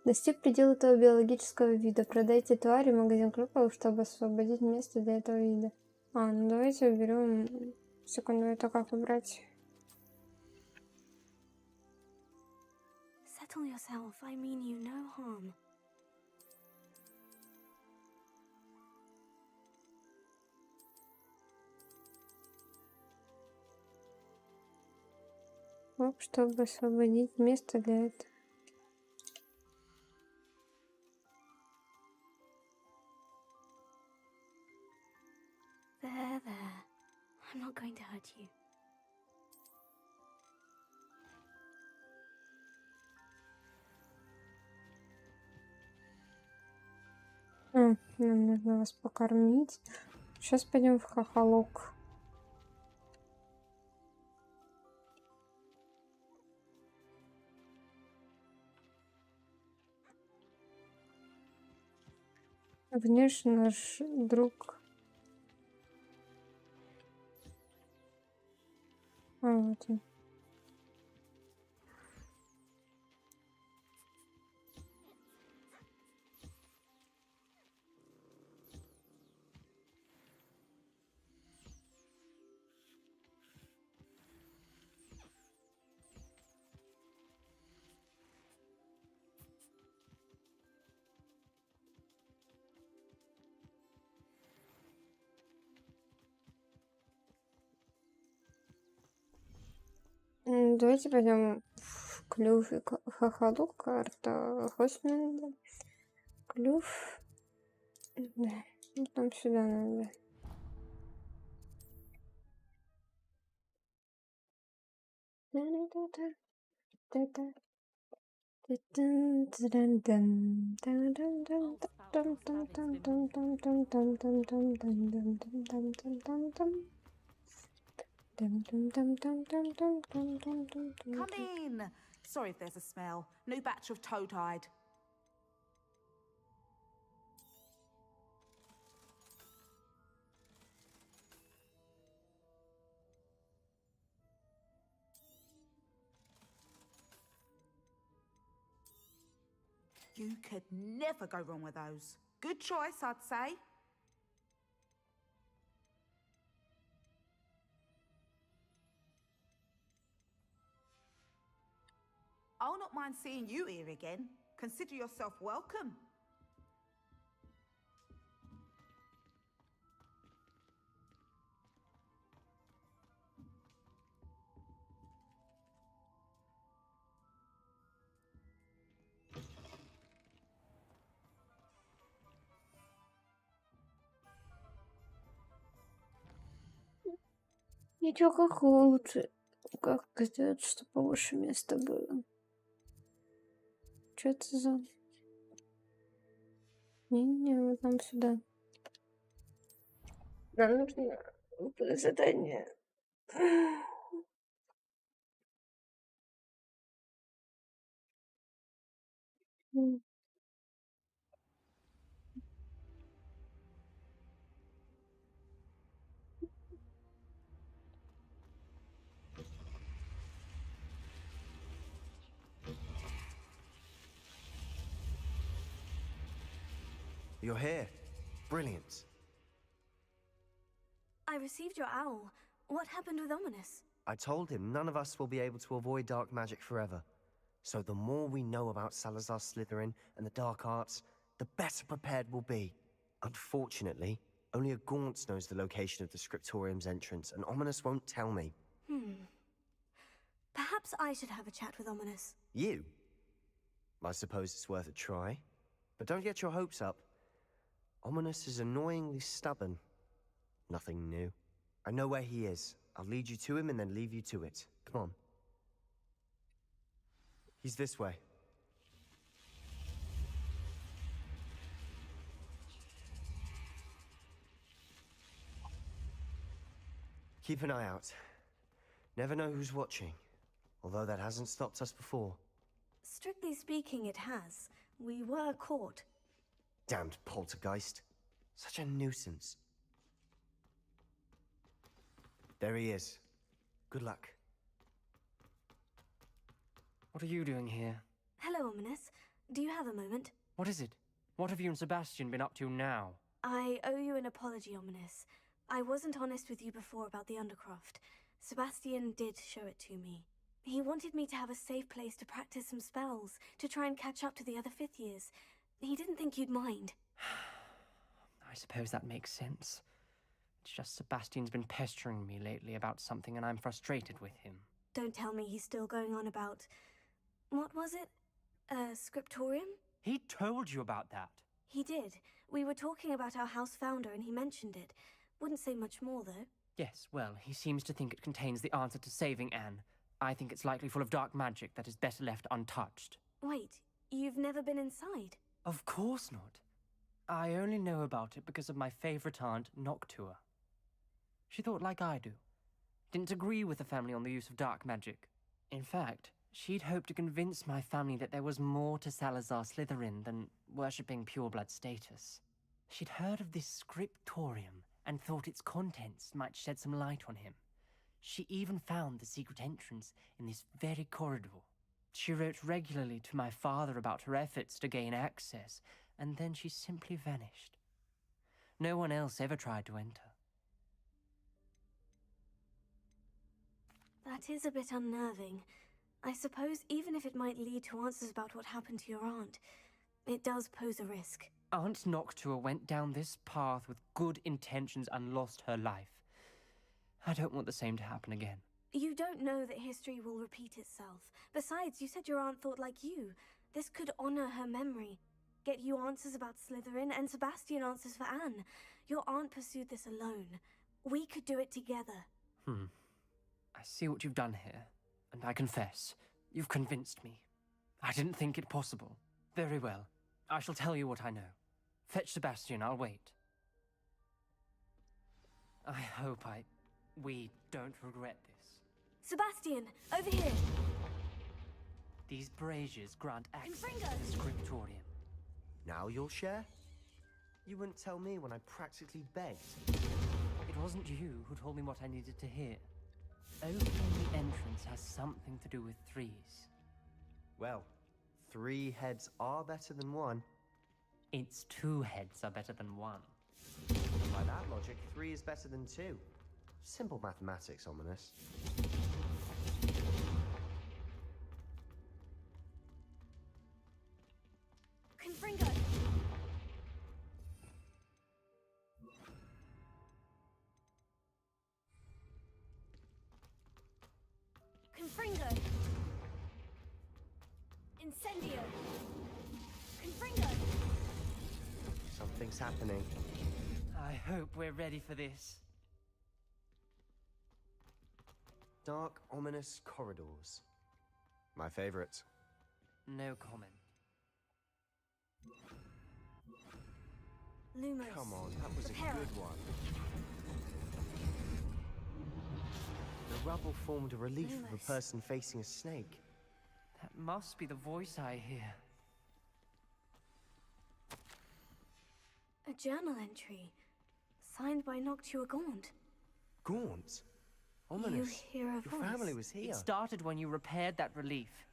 Достиг предела этого биологического вида. Продайте твари в магазин крупов, чтобы освободить место для этого вида. Ну давайте уберем. Секунду, это как убрать? Settle yourself. I mean you no harm. Оп, чтобы освободить место для этого. There. I'm not going to hurt you. Нам нужно вас покормить. Сейчас пойдем в хохолок. Внешне наш друг. Вот он. Давайте пойдем в клюв и хохолок. Карта Хосминда. Клюв. Да. Там сюда надо. Come in. Sorry if there's a smell. New batch of toad-hide. You could never go wrong with those. Good choice, I'd say. I'll not mind seeing you here again. Consider yourself welcome. Ничего, как лучше. Как сделать, чтобы побольше места было? Что это за... Не, вот нам сюда. Нам нужно задание. You're here. Brilliant. I received your owl. What happened with Ominous? I told him none of us will be able to avoid dark magic forever. So the more we know about Salazar Slytherin and the dark arts, the better prepared we'll be. Unfortunately, only a Gaunt's knows the location of the Scriptorium's entrance, and Ominous won't tell me. Perhaps I should have a chat with Ominous. You? I suppose it's worth a try. But don't get your hopes up. Ominous is annoyingly stubborn. Nothing new. I know where he is. I'll lead you to him and then leave you to it. Come on. He's this way. Keep an eye out. Never know who's watching. Although that hasn't stopped us before. Strictly speaking, it has. We were caught. Damned poltergeist. Such a nuisance. There he is. Good luck. What are you doing here? Hello, Ominous. Do you have a moment? What is it? What have you and Sebastian been up to now? I owe you an apology, Ominous. I wasn't honest with you before about the Undercroft. Sebastian did show it to me. He wanted me to have a safe place to practice some spells, to try and catch up to the other fifth years. He didn't think you'd mind. I suppose that makes sense. It's just Sebastian's been pestering me lately about something and I'm frustrated with him. Don't tell me he's still going on about... What was it? Scriptorium? He told you about that? He did. We were talking about our house founder and he mentioned it. Wouldn't say much more, though. Yes, well, he seems to think it contains the answer to saving Anne. I think it's likely full of dark magic that is better left untouched. Wait, you've never been inside? Of course not. I only know about it because of my favorite aunt, Noctua. She thought like I do. Didn't agree with the family on the use of dark magic. In fact, she'd hoped to convince my family that there was more to Salazar Slytherin than worshipping pureblood status. She'd heard of this scriptorium and thought its contents might shed some light on him. She even found the secret entrance in this very corridor. She wrote regularly to my father about her efforts to gain access, and then she simply vanished. No one else ever tried to enter. That is a bit unnerving. I suppose even if it might lead to answers about what happened to your aunt, it does pose a risk. Aunt Noctua went down this path with good intentions and lost her life. I don't want the same to happen again. You don't know that history will repeat itself. Besides, you said your aunt thought like you. This could honor her memory. Get you answers about Slytherin, and Sebastian answers for Anne. Your aunt pursued this alone. We could do it together. I see what you've done here, and I confess, you've convinced me. I didn't think it possible. Very well. I shall tell you what I know. Fetch Sebastian, I'll wait. I hope we don't regret this. Sebastian, over here! These braziers grant access to the scriptorium. Now you'll share? You wouldn't tell me when I practically begged. It wasn't you who told me what I needed to hear. Opening the entrance has something to do with threes. Well, 3 heads are better than 1. It's 2 heads are better than 1. By that logic, 3 is better than 2. Simple mathematics, Ominous. Confringo! Confringo! Incendio! Confringo! Something's happening. I hope we're ready for this. Dark, ominous corridors. My favorite. No comment. Lumos. Come on, that was Prepare. a good one. The rubble formed a relief of a person facing a snake. That must be the voice I hear. A journal entry, signed by Noctua Gaunt. Gaunt? Ominous. You hear a Your voice. family was here. It started when you repaired that relief.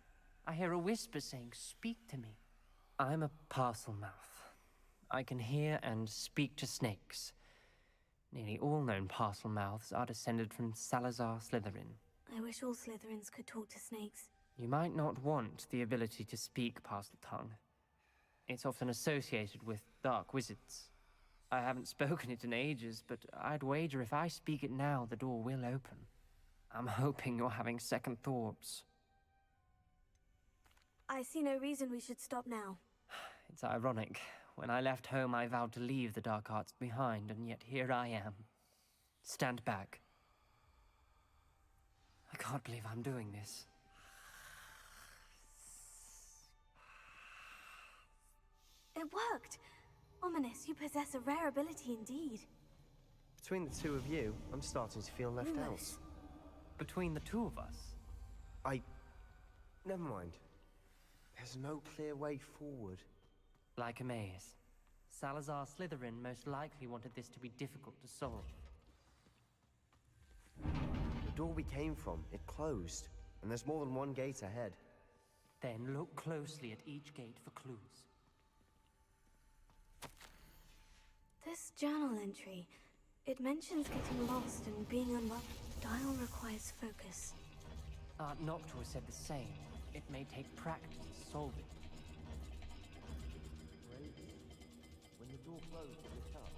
I hear a whisper saying, "Speak to me." I'm a parcel mouth. I can hear and speak to snakes. Nearly all known parcel mouths are descended from Salazar Slytherin. I wish all Slytherins could talk to snakes. You might not want the ability to speak parcel tongue. It's often associated with dark wizards. I haven't spoken it in ages, but I'd wager if I speak it now, the door will open. I'm hoping you're having second thoughts. I see no reason we should stop now. It's ironic. When I left home, I vowed to leave the dark arts behind, and yet here I am. Stand back. I can't believe I'm doing this. It worked! Ominous, you possess a rare ability indeed. Between the two of you, I'm starting to feel left out. Between the two of us? Never mind. There's no clear way forward. Like a maze. Salazar Slytherin most likely wanted this to be difficult to solve. The door we came from, it closed. And there's more than one gate ahead. Then look closely at each gate for clues. This journal entry, it mentions getting lost and being unwell. Dial requires focus. Noctua said the same. It may take practice to solve it. When the door closed, it lit up.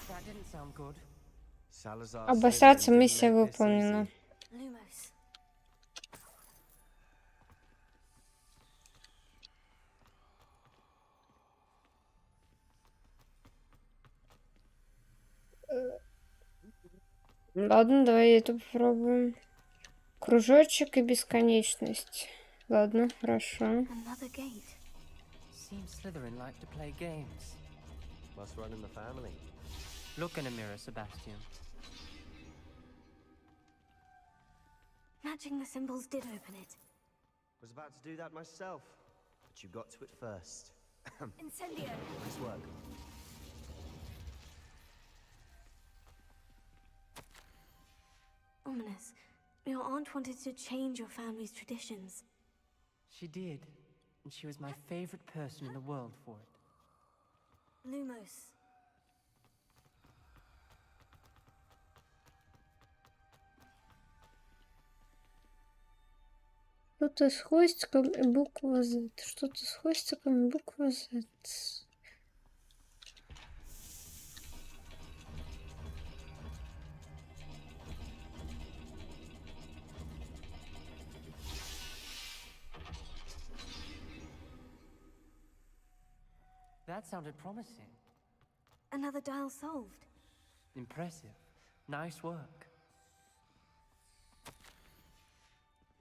That didn't sound good. Salazar Обосраться, Slytherin миссия didn't make this выполнена. easy. Lumos. Ладно, давай это попробуем. Кружочек и бесконечность. Ладно, хорошо. Another gate. Seems Slytherin like to play games. Must run in the family. Look in a mirror, Sebastian. Matching the symbols did open it. Was about to do that myself, but you got to it first. Incendio! Nice work. Ominous, your aunt wanted to change your family's traditions. She did, and she was my favorite person in the world for it. Lumos. Что-то с хвостиком и буква Z. Что-то с хвостиком и буква Z. That sounded promising. Another dial solved. Impressive. Nice work.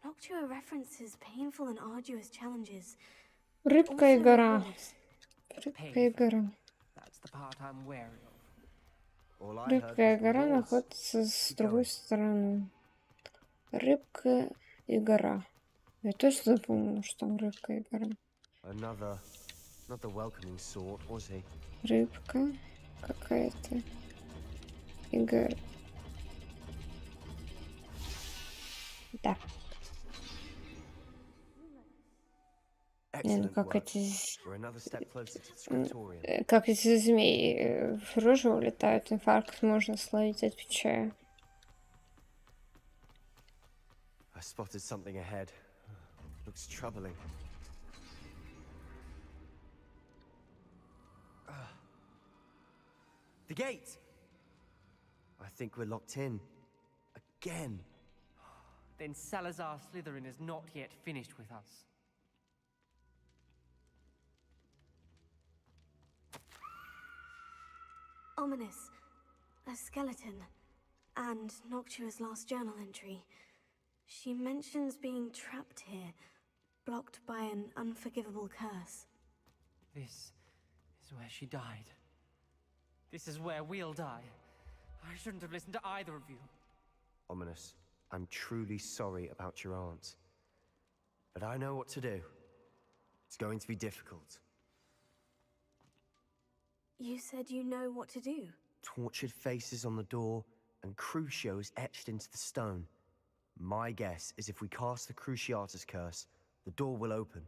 Noctua references painful and arduous challenges. Рыбка и Also гора. rewards. Рыбка и гора. That's the part I'm wary of. All I heard Рыбка и was гора rewards. находятся с другой стороны. Рыбка и гора. Я точно помню, что там рыбка и гора. Another, not the welcoming sort, was he? Рыбка какая-то и гора. Да. Excellent Как work. эти, We're another step closer to the scriptorium. как эти змеи в рожу улетают, инфаркт можно словить, отвечаю. I spotted something ahead. Looks troubling. The gate! I think we're locked in. Again. Then Salazar Slytherin is not yet finished with us. Ominous. A skeleton. And Noctua's last journal entry. She mentions being trapped here, blocked by an unforgivable curse. This is where she died. This is where we'll die. I shouldn't have listened to either of you. Ominous, I'm truly sorry about your aunt. But I know what to do. It's going to be difficult. You said you know what to do. Tortured faces on the door, and Crucios etched into the stone. My guess is if we cast the Cruciatus curse, the door will open.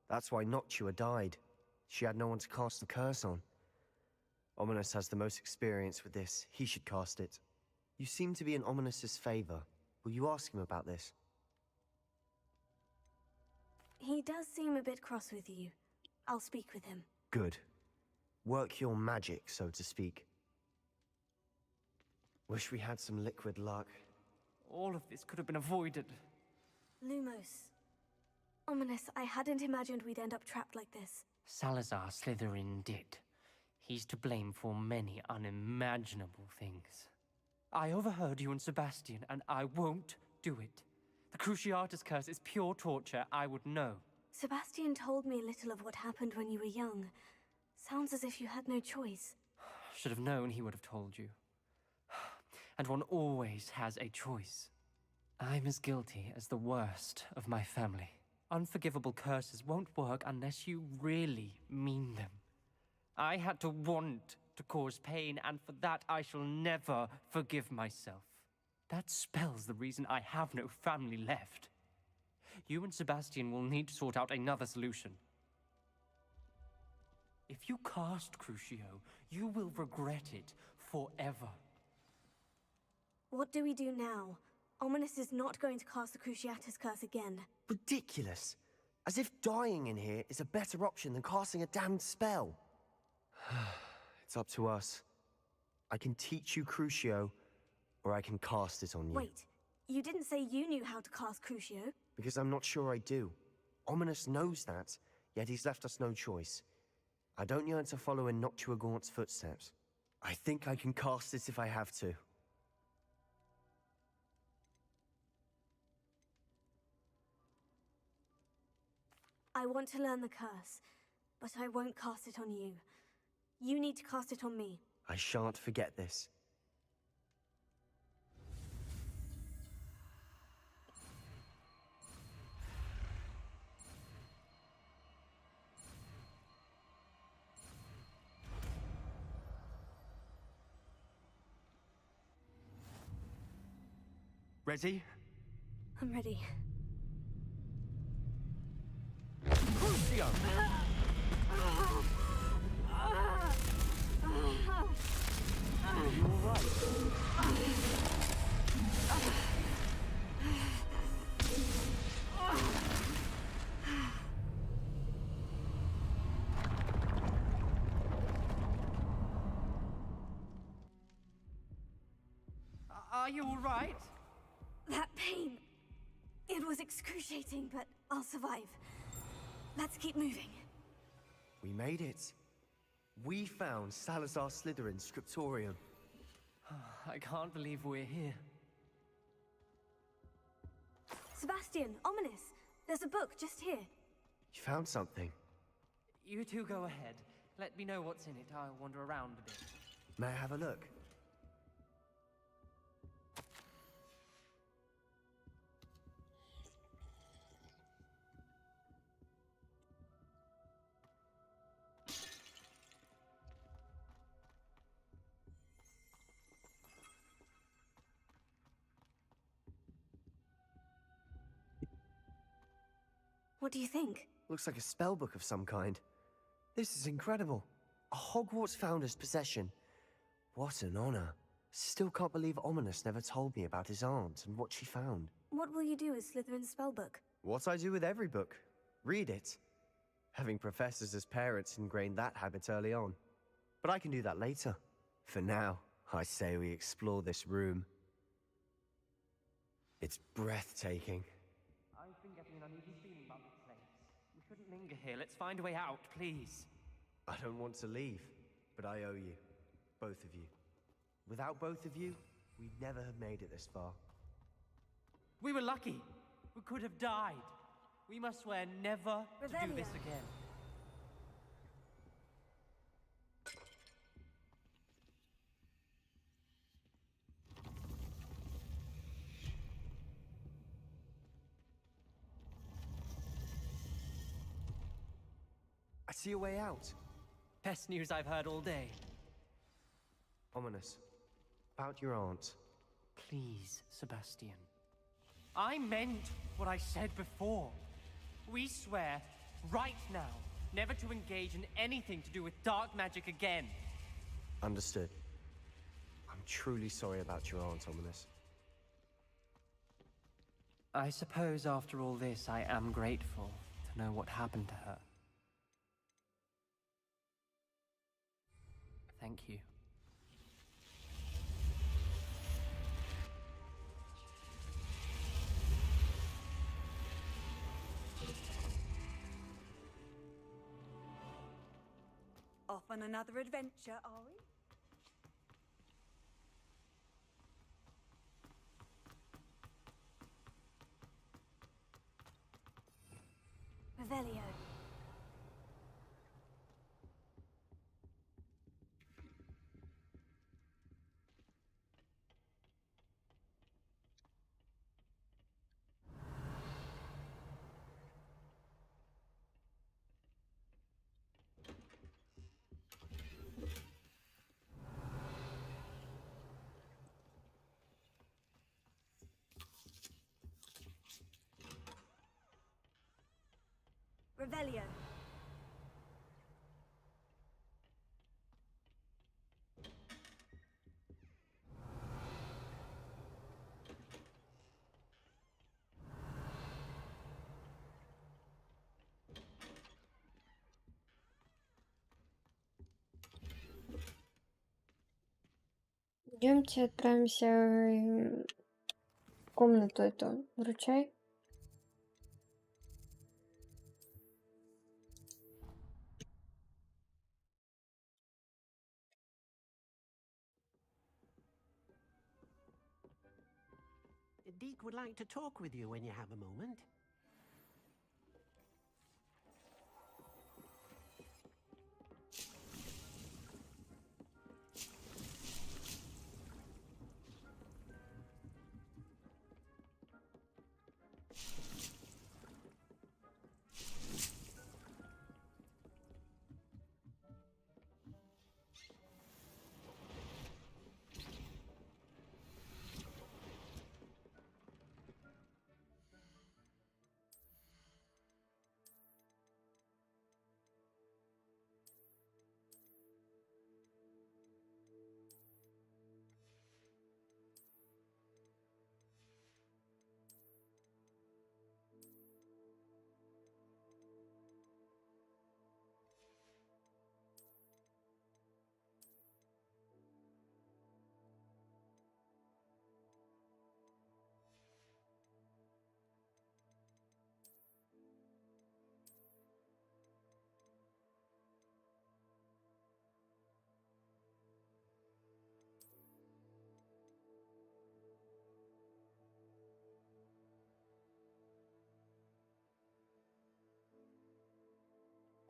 That's why Noctua died. She had no one to cast the curse on. Ominous has the most experience with this. He should cast it. You seem to be in Ominous's favor. Will you ask him about this? He does seem a bit cross with you. I'll speak with him. Good. Work your magic, so to speak. Wish we had some liquid luck. All of this could have been avoided. Lumos. Ominous, I hadn't imagined we'd end up trapped like this. Salazar Slytherin did. He's to blame for many unimaginable things. I overheard you and Sebastian, and I won't do it. The Cruciatus curse is pure torture, I would know. Sebastian told me a little of what happened when you were young. Sounds as if you had no choice. Should have known he would have told you. And one always has a choice. I'm as guilty as the worst of my family. Unforgivable curses won't work unless you really mean them. I had to want to cause pain, and for that I shall never forgive myself. That spells the reason I have no family left. You and Sebastian will need to sort out another solution. If you cast Crucio, you will regret it forever. What do we do now? Ominous is not going to cast the Cruciatus curse again. Ridiculous. As if dying in here is a better option than casting a damned spell. It's up to us. I can teach you Crucio, or I can cast it on you. Wait, you didn't say you knew how to cast Crucio? Because I'm not sure I do. Ominous knows that, yet he's left us no choice. I don't yearn to follow in Noctua Gaunt's footsteps. I think I can cast it if I have to. I want to learn the curse, but I won't cast it on you. You need to cast it on me. I shan't forget this. Ready? I'm ready. Crucio! Are you all right? Are you all right? That pain. It was excruciating, but I'll survive. Let's keep moving. We made it. We found Salazar Slytherin's scriptorium. I can't believe we're here. Sebastian, Ominous, there's a book just here. You found something. You two go ahead. Let me know what's in it. I'll wander around a bit. May I have a look? What do you think? Looks like a spell book of some kind. This is incredible. A Hogwarts founder's possession. What an honor. Still can't believe Ominous never told me about his aunt and what she found. What will you do with Slytherin's spellbook? What I do with every book. Read it. Having professors as parents ingrained that habit early on. But I can do that later. For now, I say we explore this room. It's breathtaking. I've been getting an uneasy feeling about this place. We shouldn't linger here. Let's find a way out, please. I don't want to leave, but I owe you. Both of you. Without both of you, we'd never have made it this far. We were lucky. We could have died. We must swear never to do this again. I see a way out. Best news I've heard all day. Ominous. About your aunt. Please, Sebastian. I meant what I said before. We swear, right now, never to engage in anything to do with dark magic again. Understood. I'm truly sorry about your aunt, Ominous. I suppose after all this, I am grateful to know what happened to her. Thank you. Off on another adventure, are we? Revelio. Revelio. Идемте отправимся в комнату эту. Вручай. Deke would like to talk with you when you have a moment.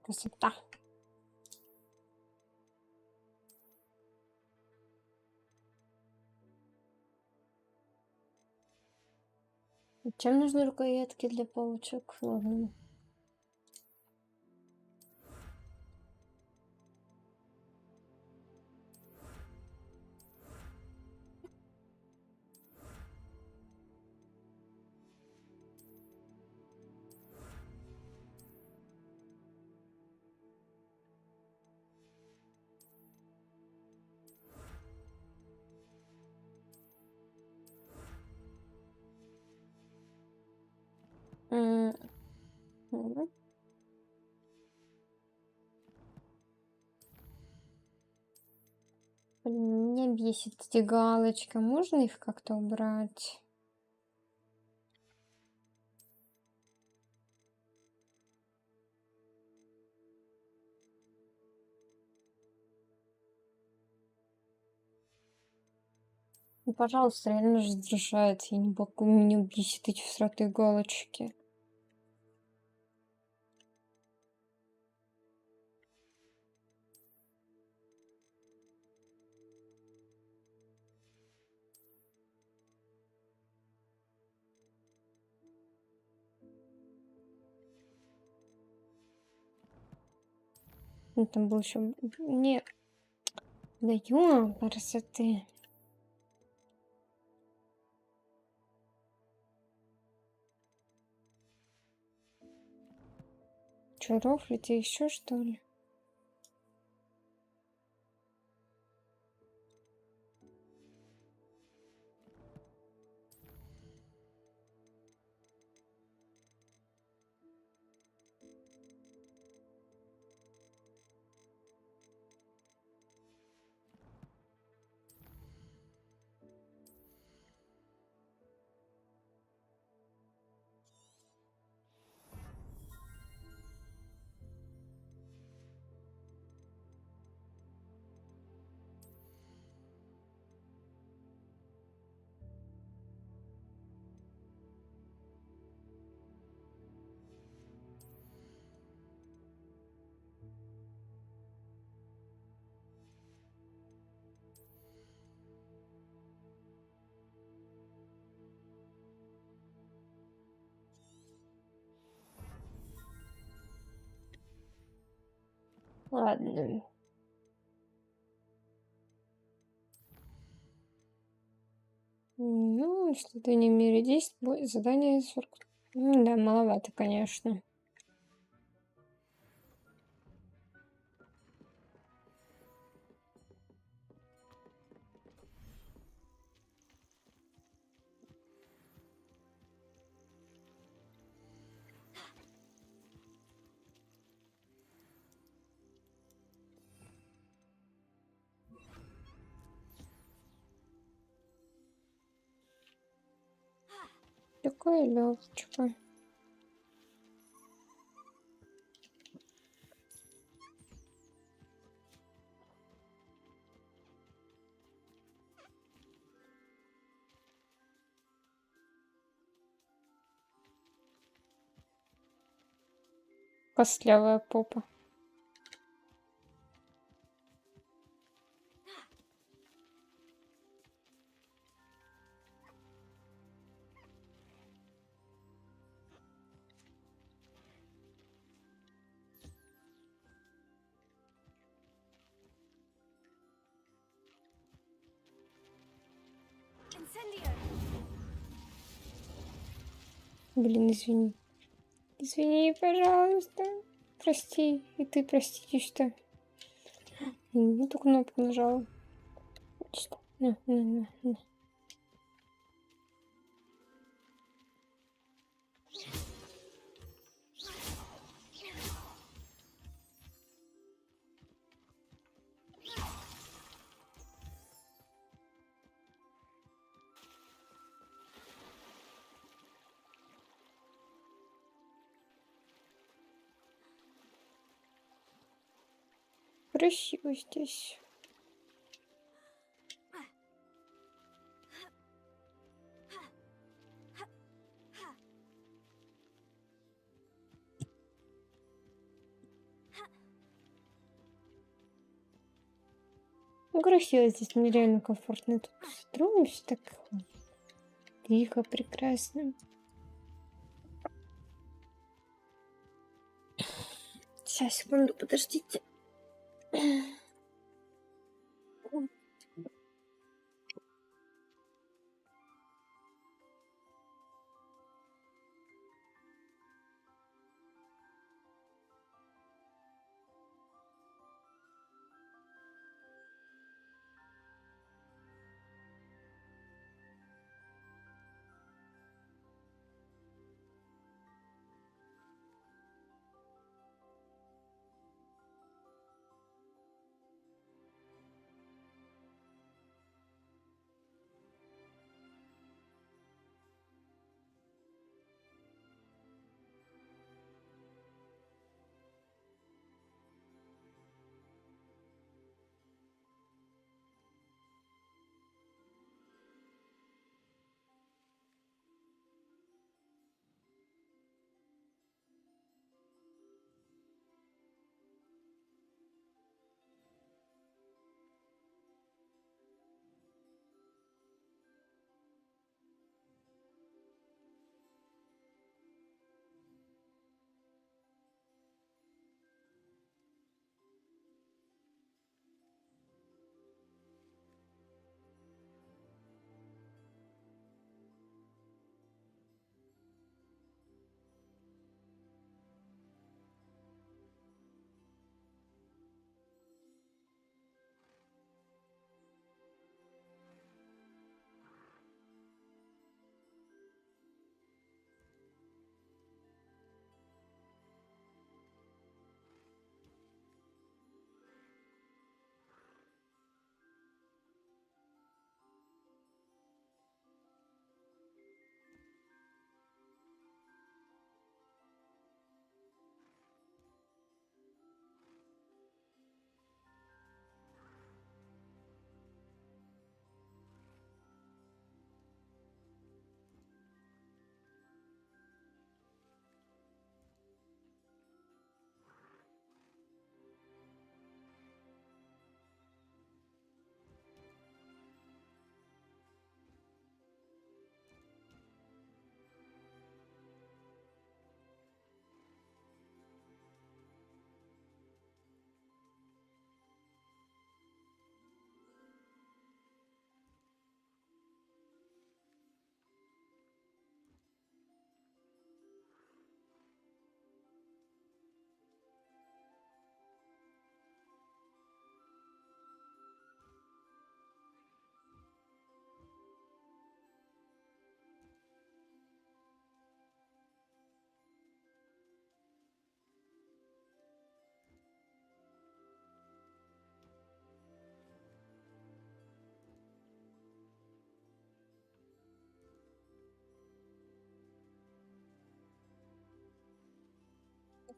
Красота. Чем нужны рукоятки для палочек? Ладно. Мгм. Блин, меня бесит эти галочки. Можно их как-то убрать? Ну, пожалуйста, реально раздражает. Я не могу, меня бесит эти всратые галочки. Ну, там был еще... Не... Даю красоты. Че, рофлите еще, что ли? Ладно. Ну, что-то не мире 10 будет задание 40. Да, маловато, конечно. Такое легче. Костлявая попа. Блин, извини. Извини, пожалуйста. Прости. И ты прости, что. Не ту кнопку нажала. Что? На. Красиво здесь. Ну, красиво здесь, мне реально комфортно. Тут строю, все так тихо, прекрасно. Сейчас, секунду, подождите.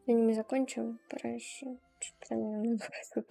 Аниме закончим. Пора еще. Что-то прям немного супер.